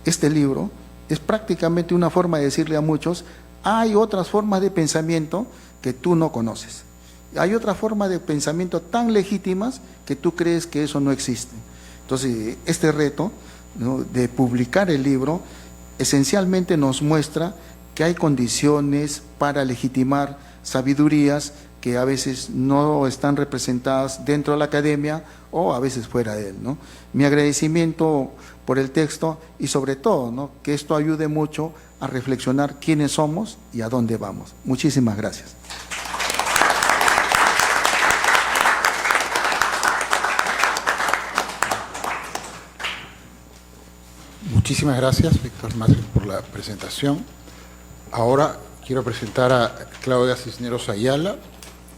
Este libro es prácticamente una forma de decirle a muchos, hay otras formas de pensamiento que tú no conoces. Hay otras formas de pensamiento tan legítimas que tú crees que eso no existe. Entonces, este reto, ¿no?, de publicar el libro, esencialmente nos muestra que hay condiciones para legitimar sabidurías que a veces no están representadas dentro de la academia o a veces fuera de él, ¿no? Mi agradecimiento por el texto y sobre todo, ¿no?, que esto ayude mucho a reflexionar quiénes somos y a dónde vamos. Muchísimas gracias. Muchísimas gracias, Víctor Másquez, por la presentación. Ahora quiero presentar a Claudia Cisneros Ayala.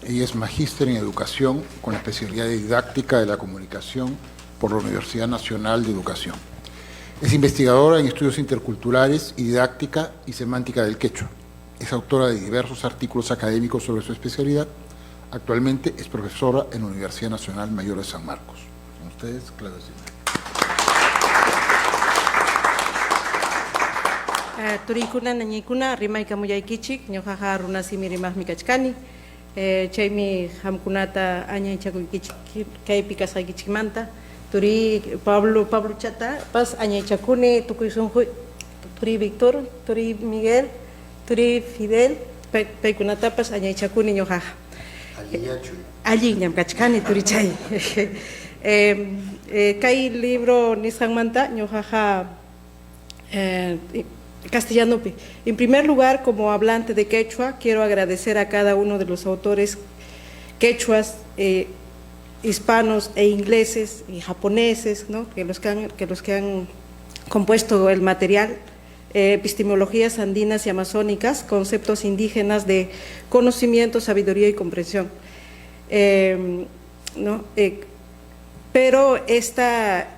Ella es magíster en educación con la especialidad de didáctica de la comunicación por la Universidad Nacional de Educación. Es investigadora en estudios interculturales y didáctica y semántica del quechua. Es autora de diversos artículos académicos sobre su especialidad. Actualmente es profesora en la Universidad Nacional Mayor de San Marcos. Con ustedes, Claudia Cisneros. Turikuna nañikuna rimayka muyaykichik ñuqaqa runasimi rimaqmi kachkani chaymi hamkunata añaychakuykichik kaypi kasqaykichikmanta turi Pablo Chata pas añaychakuni tukuy sunquy turi Víctor, turi Miguel, turi Fidel paykunatapas añaychakuni ñuqaqa alliñam kachkani turi chay kay libro nisqanmanta ñuqaqa castellanopi. En primer lugar, como hablante de quechua, quiero agradecer a cada uno de los autores quechuas, hispanos e ingleses y japoneses, ¿no? que los que han compuesto el material, epistemologías andinas y amazónicas, conceptos indígenas de conocimiento, sabiduría y comprensión. ¿No? Pero esta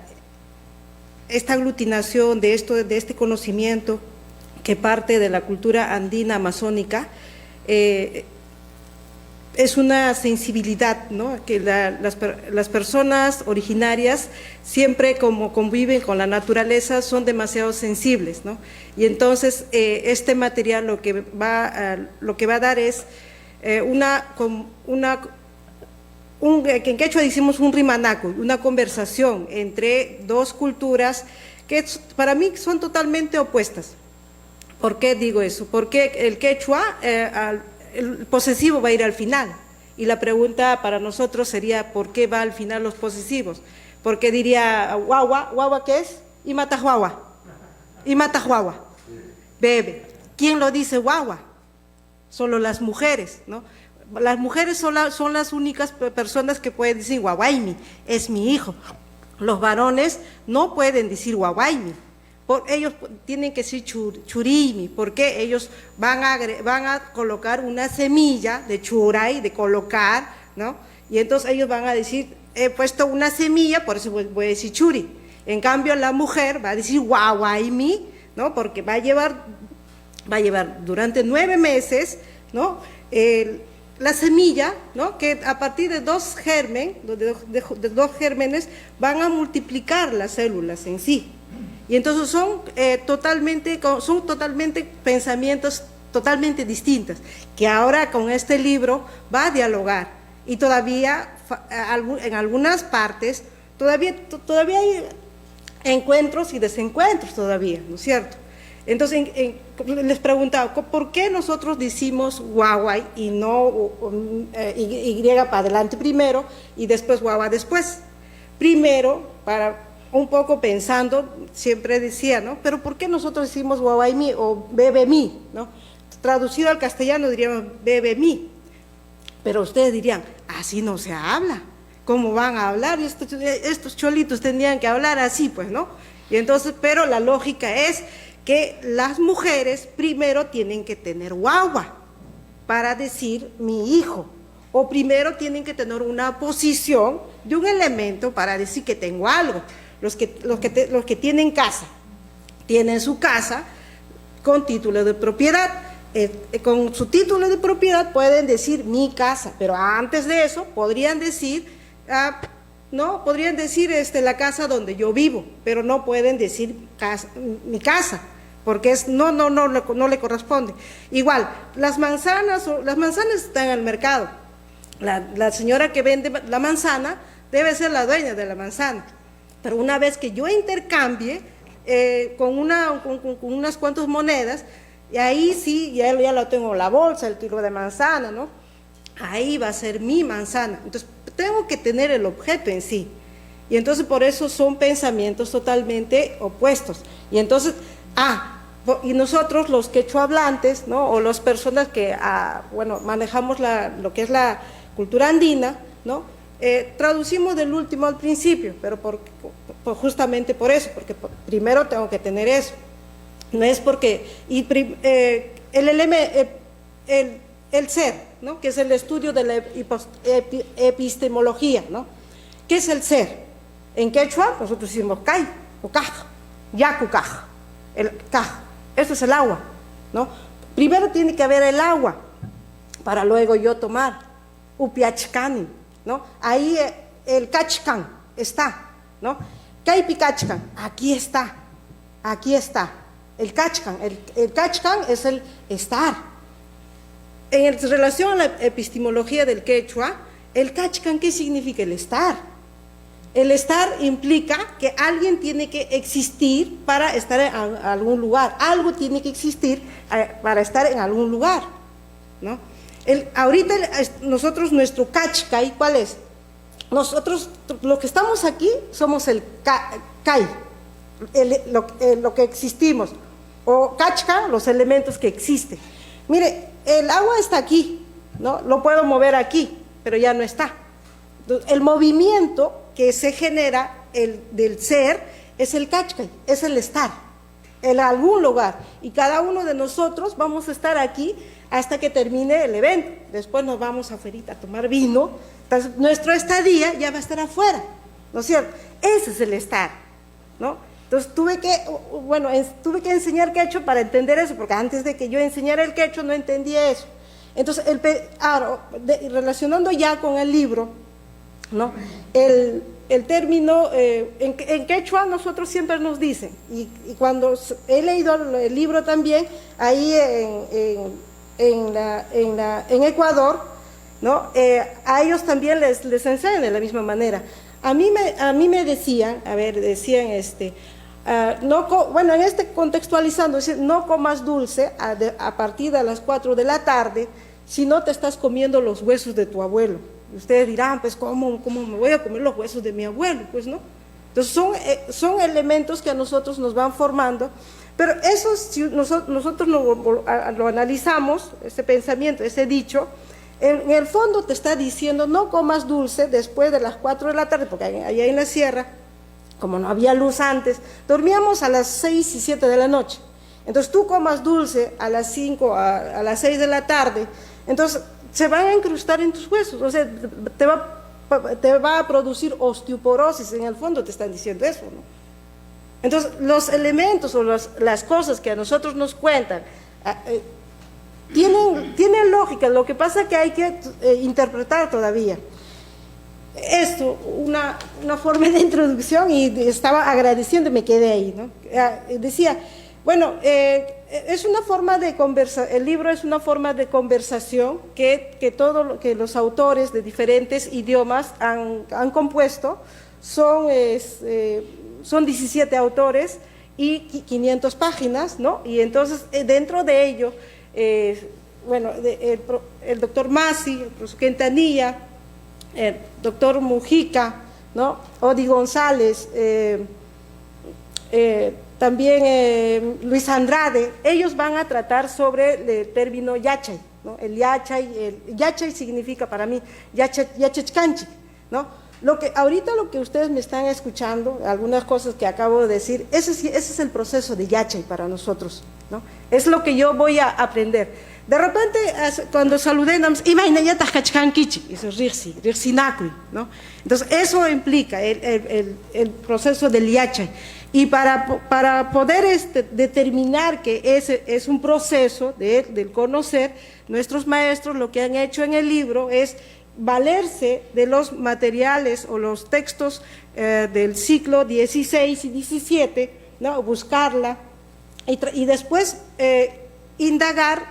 aglutinación de este conocimiento que parte de la cultura andina amazónica es una sensibilidad, ¿no? Que las personas originarias siempre como conviven con la naturaleza son demasiado sensibles, ¿no? Y entonces este material lo que va a dar es que en quechua decimos un rimanaco, una conversación entre dos culturas que para mí son totalmente opuestas. ¿Por qué digo eso? Porque el quechua, el posesivo va a ir al final. Y la pregunta para nosotros sería, ¿por qué va al final los posesivos? Porque diría, guagua, ¿qué es? Y mata guagua. Bebe. ¿Quién lo dice guagua? Solo las mujeres, ¿no? Las mujeres son las únicas personas que pueden decir guaguaimi, es mi hijo. Los varones no pueden decir guaguaimi. Ellos tienen que decir churimi, porque ellos van a colocar una semilla de churay, de colocar, ¿no? Y entonces ellos van a decir, he puesto una semilla, por eso voy a decir churi. En cambio, la mujer va a decir guaguaimi, ¿no? Porque va a llevar durante 9 meses, ¿no? La semilla, ¿no? Que a partir de dos gérmenes van a multiplicar las células en sí. Y entonces son totalmente pensamientos totalmente distintos, que ahora con este libro va a dialogar. Y todavía, en algunas partes, todavía hay encuentros y desencuentros todavía, ¿no es cierto? Entonces, les preguntaba, ¿por qué nosotros decimos guaguay y no Y para adelante primero y después guagua después? Primero, para un poco pensando, siempre decía, ¿no? Pero ¿por qué nosotros decimos guaguaymi o bebe mi, ¿no? Traducido al castellano diríamos bebe mi. Pero ustedes dirían, así no se habla. ¿Cómo van a hablar? Estos cholitos tendrían que hablar así, pues, ¿no? Y entonces, pero la lógica es que las mujeres primero tienen que tener guagua para decir mi hijo, o primero tienen que tener una posición de un elemento para decir que tengo algo. Los que tienen casa, tienen su casa con título de propiedad. Con su título de propiedad pueden decir mi casa, pero antes de eso podrían decir, no, podrían decir la casa donde yo vivo, pero no pueden decir mi casa, porque no le corresponde. Igual, las manzanas están en el mercado. La señora que vende la manzana debe ser la dueña de la manzana. Pero una vez que yo intercambie con unas cuantas monedas, y ahí sí, ya lo tengo la bolsa, el kilo de manzana, ¿no? Ahí va a ser mi manzana. Entonces, tengo que tener el objeto en sí. Y entonces, por eso son pensamientos totalmente opuestos. Y entonces, y nosotros los quechuahablantes, ¿no? O las personas que, manejamos lo que es la cultura andina, ¿no? Traducimos del último al principio, pero pues justamente por eso, porque primero tengo que tener eso. No es porque... el ser, ¿no? Que es el estudio de la epistemología, ¿no? ¿Qué es el ser? En quechua nosotros decimos kai o kaj, yaku kaj, el kaj. Eso es el agua, ¿no? Primero tiene que haber el agua para luego yo tomar upiachkani, ¿no? Ahí el kachkan está, ¿no? Kaipi kachkan, aquí está, el kachkan es el estar. En relación a la epistemología del quechua, el kachkan, ¿qué significa? El estar. El estar implica que alguien tiene que existir para estar en algún lugar. Algo tiene que existir para estar en algún lugar, ¿no? Ahorita nosotros, nuestro kachkai, ¿cuál es? Nosotros, lo que estamos aquí, somos el kai, lo que existimos. O kachka, los elementos que existen. Mire, el agua está aquí, ¿no? Lo puedo mover aquí, pero ya no está. Entonces, el movimiento que se genera del ser es el kachkai, es el estar en algún lugar. Y cada uno de nosotros vamos a estar aquí hasta que termine el evento. Después nos vamos afuera a tomar vino. Entonces, nuestra estadía ya va a estar afuera, ¿no es cierto? Ese es el estar, ¿no? Entonces tuve que enseñar quechua para entender eso, porque antes de que yo enseñara el quechua no entendía eso. Entonces, relacionando ya con el libro, ¿no? El término, en quechua nosotros siempre nos dicen, y cuando he leído el libro también, ahí en Ecuador, ¿no? A ellos también les enseñan de la misma manera. A mí me decían, contextualizando, es decir, no comas dulce a partir de las 4 de la tarde si no te estás comiendo los huesos de tu abuelo. Y ustedes dirán, pues, ¿cómo me voy a comer los huesos de mi abuelo? Pues no. Entonces son elementos que a nosotros nos van formando, pero eso, si nosotros lo analizamos, ese pensamiento, ese dicho, en el fondo te está diciendo, no comas dulce después de las 4 de la tarde, porque allá en la sierra, como no había luz antes, dormíamos a las 6 y 7 de la noche. Entonces tú comas dulce a las 5, a las 6 de la tarde, entonces se van a incrustar en tus huesos, o sea, te va a producir osteoporosis, en el fondo te están diciendo eso, ¿no? Entonces los elementos o las cosas que a nosotros nos cuentan, tienen lógica, lo que pasa es que hay que interpretar todavía. Esto, una forma de introducción, y estaba agradeciendo, me quedé ahí, ¿no? Decía, bueno, es una forma de el libro es una forma de conversación que los autores de diferentes idiomas han compuesto. Son 17 autores y 500 páginas, ¿no? Y entonces dentro de ello, el doctor Masi, el profesor Quintanilla, el doctor Mujica, ¿no? Odi González, también Luis Andrade, ellos van a tratar sobre el término yachay, ¿no? El yachay significa para mí yachachkanchi, ¿no? Ahorita lo que ustedes me están escuchando, algunas cosas que acabo de decir, ese es el proceso de yachay para nosotros, ¿no? Es lo que yo voy a aprender. De repente, cuando saludé, eso es Rixinacui, ¿no? Entonces, eso implica el proceso del yachay. Y para poder determinar que ese es un proceso del conocer, nuestros maestros lo que han hecho en el libro es valerse de los materiales o los textos del siglo XVI y XVII, ¿no? Buscarla y después indagar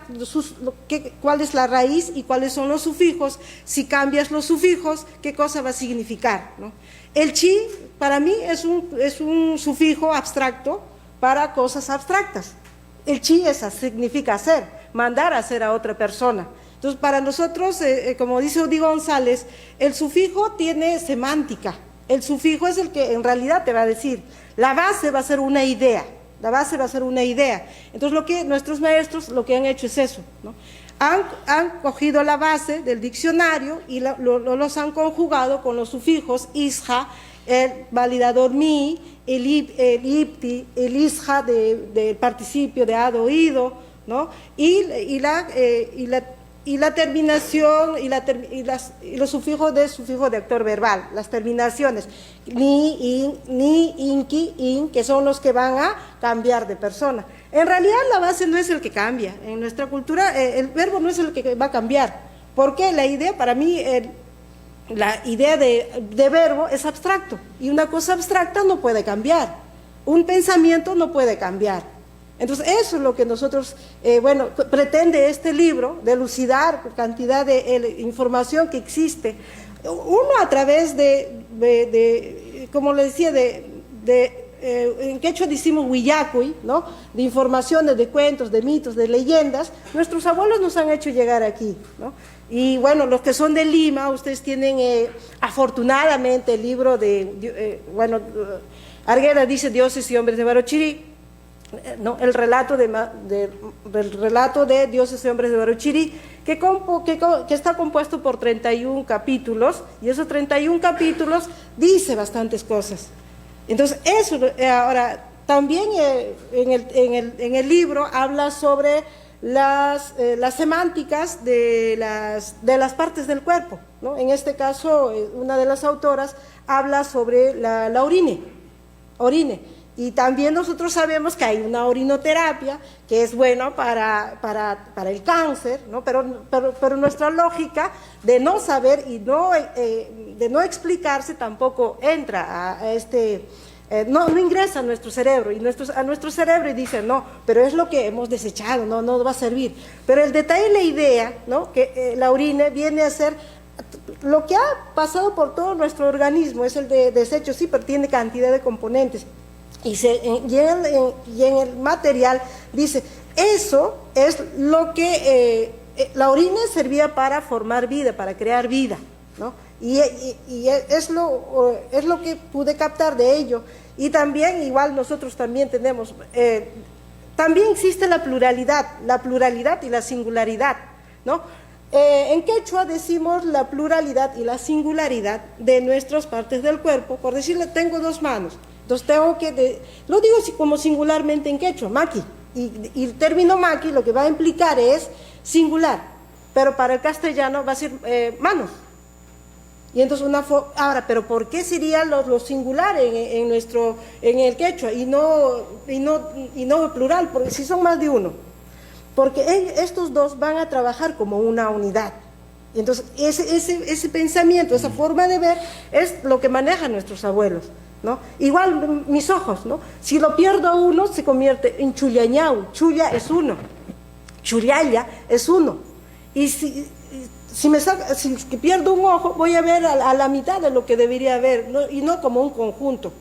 cuál es la raíz y cuáles son los sufijos. Si cambias los sufijos, ¿qué cosa va a significar, ¿no? El chi, para mí, es un sufijo abstracto para cosas abstractas. El chi significa hacer, mandar a hacer a otra persona. Entonces, para nosotros, como dice Odi González, el sufijo tiene semántica. El sufijo es el que en realidad te va a decir, la base va a ser una idea. La base va a ser una idea. Entonces, nuestros maestros lo que han hecho es eso, ¿no? Han cogido la base del diccionario y los han conjugado con los sufijos isja el validador mi, el ipti, el isja del participio de hado oído, ¿no? Y la terminación y los sufijos de actor verbal, las terminaciones ni, in, ni, inki, in, que son los que van a cambiar de persona. En realidad la base no es el que cambia. En nuestra cultura el verbo no es el que va a cambiar, porque la idea, para mí, la idea de verbo es abstracto, y una cosa abstracta no puede cambiar, un pensamiento no puede cambiar. Entonces eso es lo que nosotros, pretende este libro, delucidar cantidad de información que existe, uno a través como le decía, en quechua decimos huillacuy, ¿no? De informaciones, de cuentos, de mitos, de leyendas. Nuestros abuelos nos han hecho llegar aquí, ¿no? Y bueno, los que son de Lima, ustedes tienen afortunadamente el libro Arguera dice Dioses y Hombres de Barochiri, ¿no? El relato del relato de Dioses y Hombres de Barochiri, que está compuesto por 31 capítulos, y esos 31 capítulos dice bastantes cosas. Entonces, eso, ahora, también en el libro habla sobre las semánticas de las partes del cuerpo, ¿no? En este caso, una de las autoras habla sobre la orine. Y también nosotros sabemos que hay una orinoterapia que es buena para el cáncer, ¿no? Pero nuestra lógica de no saber y de no explicarse tampoco entra a no ingresa a nuestro cerebro, a nuestro cerebro y dice, no, pero es lo que hemos desechado, no va a servir. Pero el detalle, la idea, ¿no? Que la orina viene a ser lo que ha pasado por todo nuestro organismo, es el de desecho, sí, pero tiene cantidad de componentes. Y en el material dice, eso es lo que la orina servía para formar vida, para crear vida, ¿no? Y es lo que pude captar de ello. Y también, igual nosotros también tenemos, también existe la pluralidad y la singularidad, ¿no? En quechua decimos la pluralidad y la singularidad de nuestras partes del cuerpo. Por decirle, tengo dos manos. Entonces lo digo como singularmente en quechua, maqui, y el término maqui lo que va a implicar es singular, pero para el castellano va a ser manos. Y entonces ahora, pero ¿por qué sería lo singular en el quechua y no plural? Porque si son más de uno, porque estos dos van a trabajar como una unidad. Y entonces ese pensamiento, esa forma de ver es lo que manejan nuestros abuelos, ¿no? Igual mis ojos, ¿no? Si lo pierdo uno, se convierte en chullañau. Chulla es uno, chullaya es uno. Y si pierdo un ojo, voy a ver a la mitad de lo que debería ver, ¿no? Y no como un conjunto.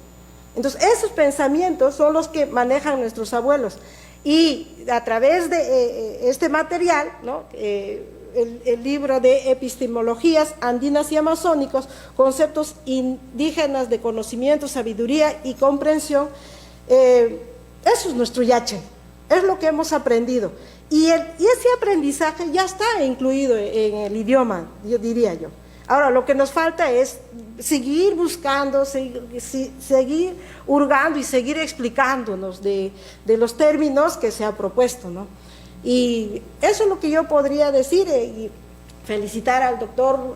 Entonces, esos pensamientos son los que manejan nuestros abuelos. Y a través de este material, ¿no? El libro de epistemologías andinas y amazónicos, conceptos indígenas de conocimiento, sabiduría y comprensión, eso es nuestro yache, es lo que hemos aprendido. Y ese aprendizaje ya está incluido en el idioma, yo diría yo. Ahora, lo que nos falta es seguir buscando, seguir hurgando y seguir explicándonos de los términos que se ha propuesto, ¿no? Y eso es lo que yo podría decir, y felicitar al doctor,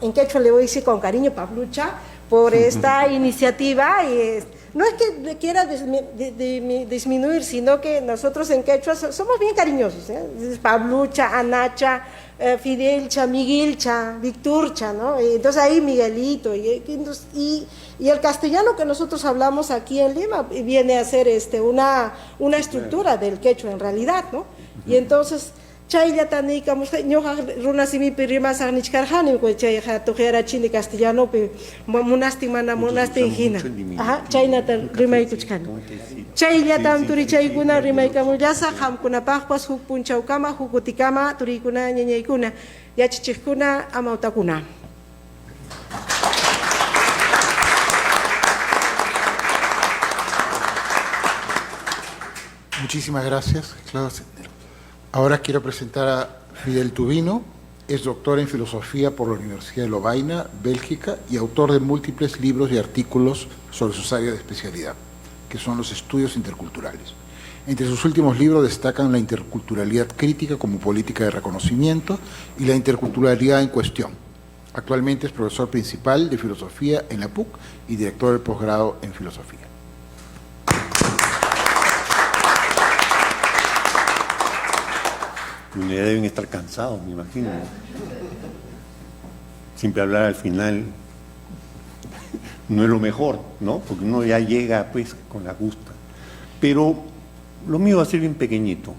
en quechua le voy a decir con cariño, Pablucha, por esta iniciativa. Y no es que quiera disminuir, sino que nosotros en quechua somos bien cariñosos, ¿eh? Pablucha, Anacha, Fidelcha, Miguelcha, Victurcha, ¿no? Entonces ahí Miguelito, y el castellano que nosotros hablamos aquí en Lima viene a ser una estructura del quechua en realidad, ¿no? Y entonces chaylla tanika ñoja runasimi pirima sarnichkarjani ko chayja tojera chini castellano pe munasti mana munasti hina aha chayna tan rimay kuchkan chaylla tam turi chaykuna rimay kamuyasa hamkuna paqpas huk punchaukama hukutikama turikuna ñañaykuna yachichikuna amautakuna. Muchísimas gracias, Claudia. Ahora quiero presentar a Fidel Tubino, Es doctor en filosofía por la Universidad de Lovaina, Bélgica, y autor de múltiples libros y artículos sobre sus áreas de especialidad, que son los estudios interculturales. Entre sus últimos libros destacan la interculturalidad crítica como política de reconocimiento y la interculturalidad en cuestión. Actualmente es profesor principal de filosofía en la PUC y director del posgrado en filosofía. Ya deben estar cansados, me imagino. Siempre hablar al final no es lo mejor, ¿no? Porque uno ya llega pues con la justa. Pero lo mío va a ser bien pequeñito.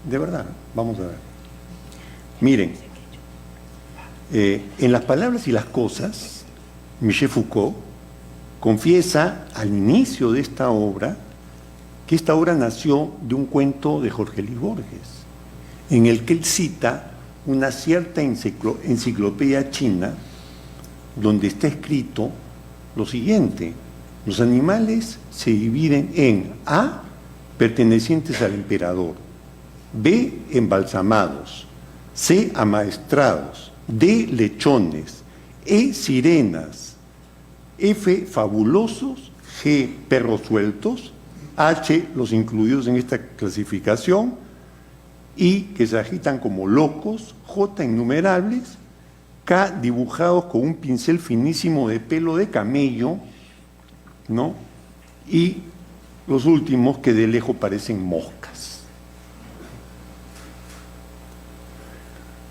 De verdad, vamos a ver. Miren, en Las palabras y las cosas, Michel Foucault confiesa al inicio de esta obra que esta obra nació de un cuento de Jorge Luis Borges, en el que él cita una cierta enciclopedia china donde está escrito lo siguiente: los animales se dividen en A, pertenecientes al emperador; B, embalsamados; C, amaestrados; D, lechones; E, sirenas; F, fabulosos; G, perros sueltos; H, los incluidos en esta clasificación; I, que se agitan como locos; J, innumerables; K, dibujados con un pincel finísimo de pelo de camello, ¿no? Y los últimos, que de lejos parecen moscas.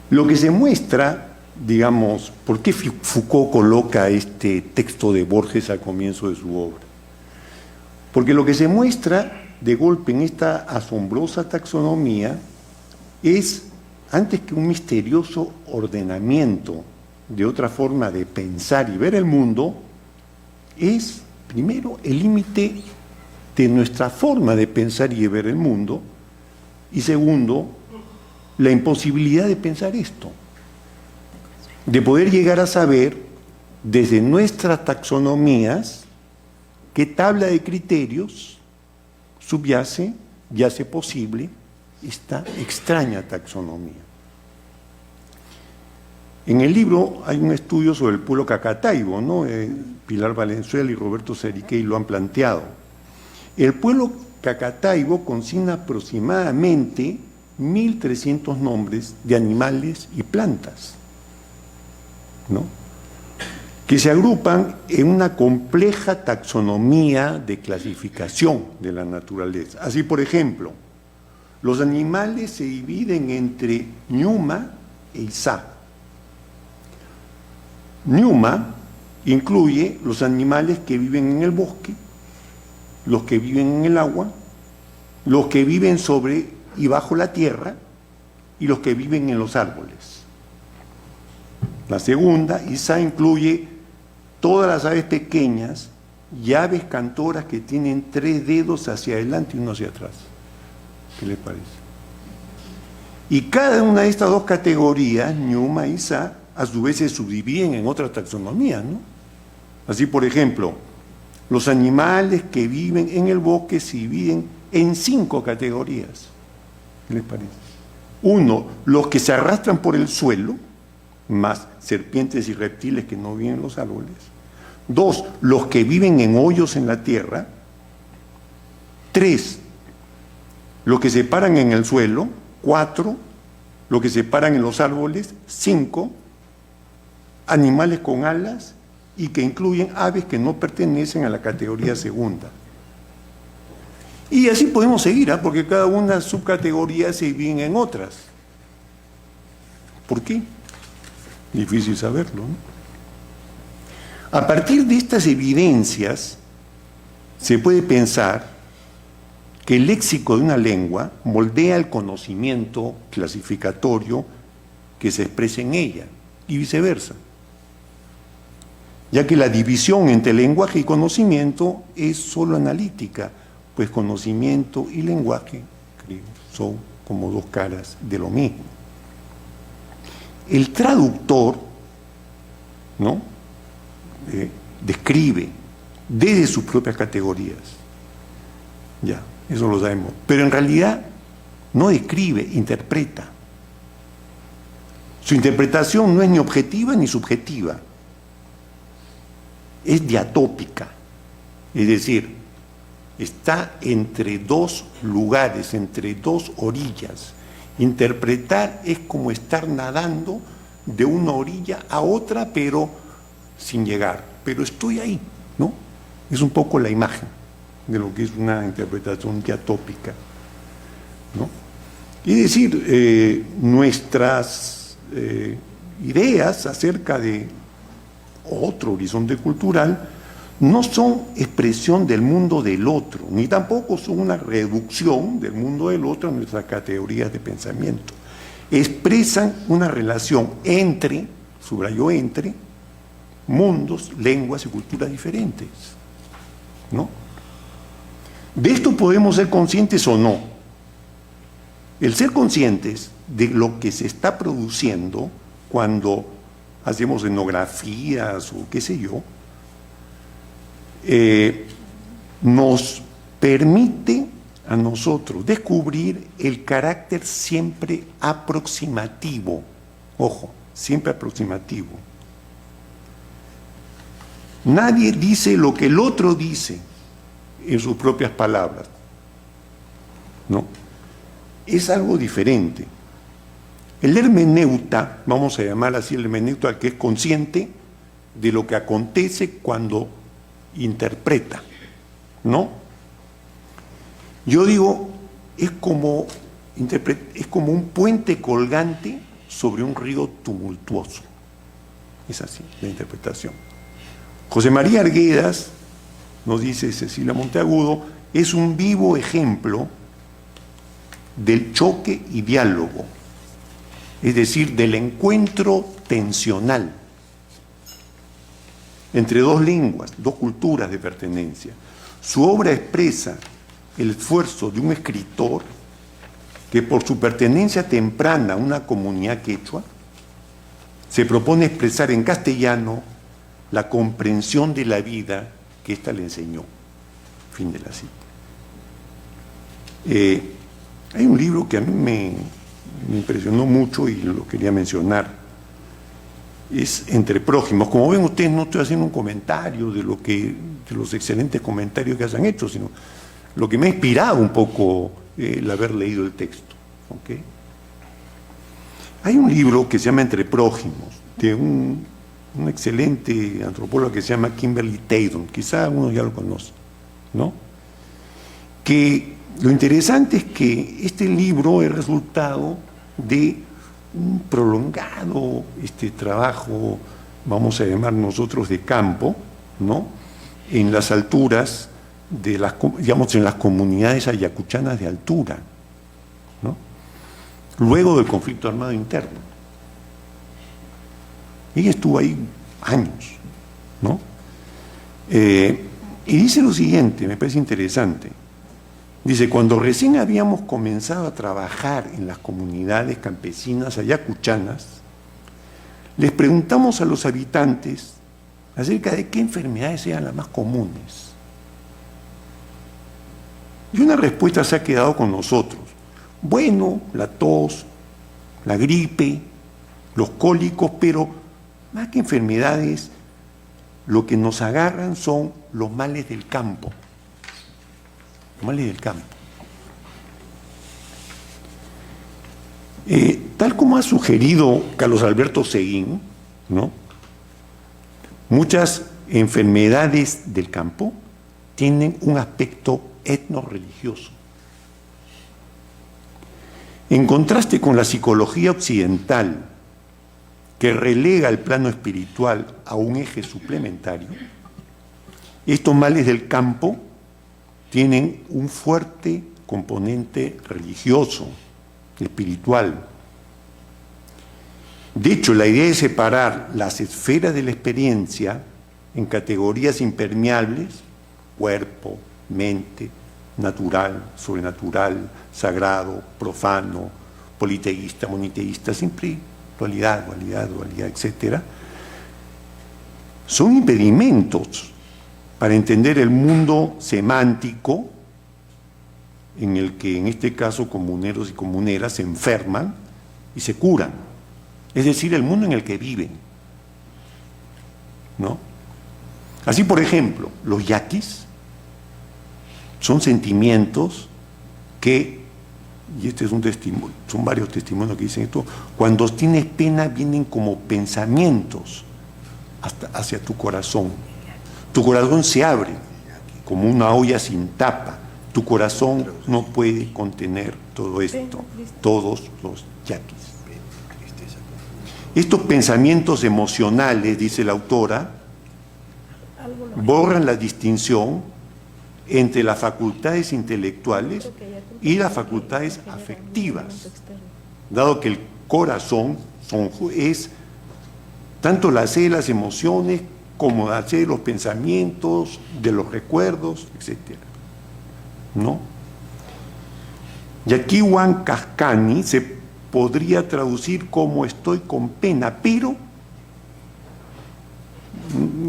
Lo que se muestra, digamos, ¿por qué Foucault coloca este texto de Borges al comienzo de su obra? Porque lo que se muestra de golpe en esta asombrosa taxonomía es, antes que un misterioso ordenamiento de otra forma de pensar y ver el mundo, es primero el límite de nuestra forma de pensar y de ver el mundo, y segundo, la imposibilidad de pensar esto, de poder llegar a saber desde nuestras taxonomías qué tabla de criterios subyace y hace posible esta extraña taxonomía. En el libro hay un estudio sobre el pueblo cacataibo, ¿no? Pilar Valenzuela y Roberto Seriquey lo han planteado. El pueblo cacataibo consigna aproximadamente 1.300 nombres de animales y plantas, ¿no? Que se agrupan en una compleja taxonomía de clasificación de la naturaleza. Así, por ejemplo, los animales se dividen entre Ñuma e Izá. Ñuma incluye los animales que viven en el bosque, los que viven en el agua, los que viven sobre y bajo la tierra y los que viven en los árboles. La segunda, Izá, incluye todas las aves pequeñas y aves cantoras que tienen 3 dedos hacia adelante y uno hacia atrás. ¿Qué les parece? Y cada una de estas dos categorías, Ñuma y Izá, a su vez se subdividen en otras taxonomías, ¿no? Así, por ejemplo, los animales que viven en el bosque se dividen en 5 categorías. ¿Qué les parece? 1, los que se arrastran por el suelo, más serpientes y reptiles que no viven en los árboles. 2, los que viven en hoyos en la tierra. 3, los que se paran en el suelo. 4, los que se paran en los árboles. 5, animales con alas y que incluyen aves que no pertenecen a la categoría segunda. Y así podemos seguir, porque cada una de las subcategorías se dividen en otras. ¿Por qué? Difícil saberlo, ¿no? A partir de estas evidencias, se puede pensar que el léxico de una lengua moldea el conocimiento clasificatorio que se expresa en ella, y viceversa, ya que la división entre lenguaje y conocimiento es solo analítica, pues conocimiento y lenguaje son como 2 caras de lo mismo. El traductor, ¿no? Describe desde sus propias categorías, ya, eso lo sabemos, pero en realidad no describe, interpreta. Su interpretación no es ni objetiva ni subjetiva, es diatópica, es decir, está entre dos lugares, entre dos orillas. Interpretar es como estar nadando de una orilla a otra, pero sin llegar. Pero estoy ahí, ¿no? Es un poco la imagen de lo que es una interpretación diatópica, ¿no? Es decir, nuestras ideas acerca de otro horizonte cultural no son expresión del mundo del otro, ni tampoco son una reducción del mundo del otro en nuestras categorías de pensamiento. Expresan una relación entre, subrayo entre, mundos, lenguas y culturas diferentes, ¿no? De esto podemos ser conscientes o no. El ser conscientes de lo que se está produciendo cuando hacemos etnografías o qué sé yo, nos permite a nosotros descubrir el carácter siempre aproximativo, ojo, siempre aproximativo. Nadie dice lo que el otro dice en sus propias palabras, ¿no? Es algo diferente. El hermeneuta, vamos a llamar así el hermeneuta al que es consciente de lo que acontece cuando interpreta, ¿no? Yo digo, es como un puente colgante sobre un río tumultuoso. Es así la interpretación. José María Arguedas, nos dice Cecilia Monteagudo, es un vivo ejemplo del choque y diálogo, es decir, del encuentro tensional entre dos lenguas, dos culturas de pertenencia. Su obra expresa el esfuerzo de un escritor que por su pertenencia temprana a una comunidad quechua se propone expresar en castellano la comprensión de la vida que ésta le enseñó. Fin de la cita. Hay un libro que a mí me impresionó mucho y lo quería mencionar. Es Entre Prójimos. Como ven ustedes, no estoy haciendo un comentario de los excelentes comentarios que hayan hecho, sino lo que me ha inspirado un poco el haber leído el texto. ¿Okay? Hay un libro que se llama Entre Prójimos, de un excelente antropólogo que se llama Kimberly Taydon, quizá algunos ya lo conocen, ¿no? Que lo interesante es que este libro es resultado de un prolongado trabajo, vamos a llamar nosotros de campo, ¿no? En las alturas de digamos, en las comunidades ayacuchanas de altura, ¿no? Luego del conflicto armado interno. Ella estuvo ahí años, ¿no? Y dice lo siguiente, me parece interesante. Dice, cuando recién habíamos comenzado a trabajar en las comunidades campesinas ayacuchanas, les preguntamos a los habitantes acerca de qué enfermedades eran las más comunes. Y una respuesta se ha quedado con nosotros. Bueno, la tos, la gripe, los cólicos, pero más que enfermedades, lo que nos agarran son los males del campo. Los males del campo. Tal como ha sugerido Carlos Alberto Seguín, ¿no? Muchas enfermedades del campo tienen un aspecto etno-religioso. En contraste con la psicología occidental, que relega el plano espiritual a un eje suplementario, estos males del campo tienen un fuerte componente religioso, espiritual. De hecho, la idea de separar las esferas de la experiencia en categorías impermeables, cuerpo, mente, natural, sobrenatural, sagrado, profano, politeísta, moniteísta, siempre dualidad, etcétera, son impedimentos para entender el mundo semántico en el que, en este caso, comuneros y comuneras se enferman y se curan, es decir, el mundo en el que viven, ¿no? Así, por ejemplo, los yaquis son sentimientos que, y este es un testimonio, son varios testimonios que dicen esto, cuando tienes pena vienen como pensamientos hacia tu corazón. Tu corazón se abre como una olla sin tapa. Tu corazón no puede contener todo esto, todos los yaquis. Estos pensamientos emocionales, dice la autora, borran la distinción entre las facultades intelectuales y las facultades afectivas, dado que el corazón es tanto la sede de las emociones como la sede de los pensamientos, de los recuerdos, etc. ¿No? Yaquiwan Cascani se podría traducir como estoy con pena, pero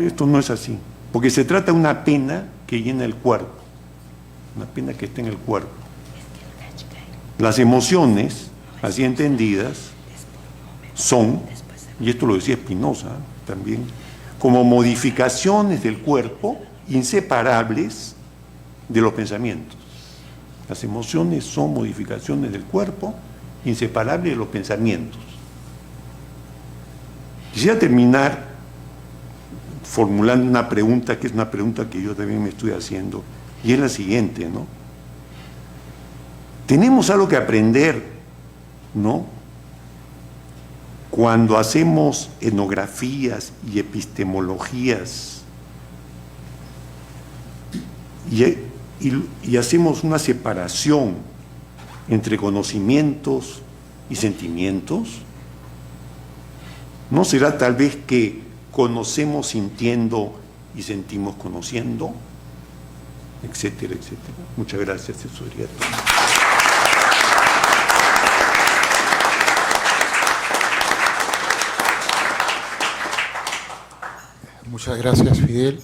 esto no es así, porque se trata de una pena que llena el cuerpo, una pena que está en el cuerpo. Las emociones, así entendidas, son, y esto lo decía Spinoza también, como modificaciones del cuerpo inseparables de los pensamientos. Las emociones son modificaciones del cuerpo inseparables de los pensamientos. Quisiera terminar formulando una pregunta, que es una pregunta que yo también me estoy haciendo, y es la siguiente, ¿no? Tenemos algo que aprender, ¿no? Cuando hacemos etnografías y epistemologías y hacemos una separación entre conocimientos y sentimientos, ¿no será tal vez que conocemos sintiendo y sentimos conociendo? Etcétera, etcétera. Muchas gracias, eso sería todo. Muchas gracias, Fidel.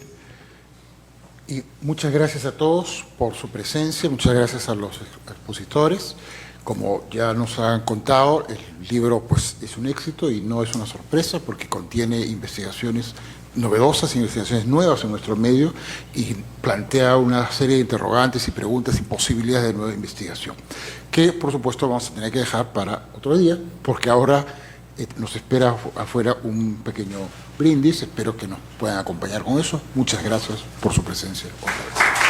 Y muchas gracias a todos por su presencia, muchas gracias a los expositores. Como ya nos han contado, el libro pues, es un éxito y no es una sorpresa porque contiene investigaciones novedosas, investigaciones nuevas en nuestro medio y plantea una serie de interrogantes y preguntas y posibilidades de nueva investigación, que por supuesto vamos a tener que dejar para otro día, porque ahora nos espera afuera un pequeño brindis. Espero que nos puedan acompañar con eso. Muchas gracias por su presencia otra vez.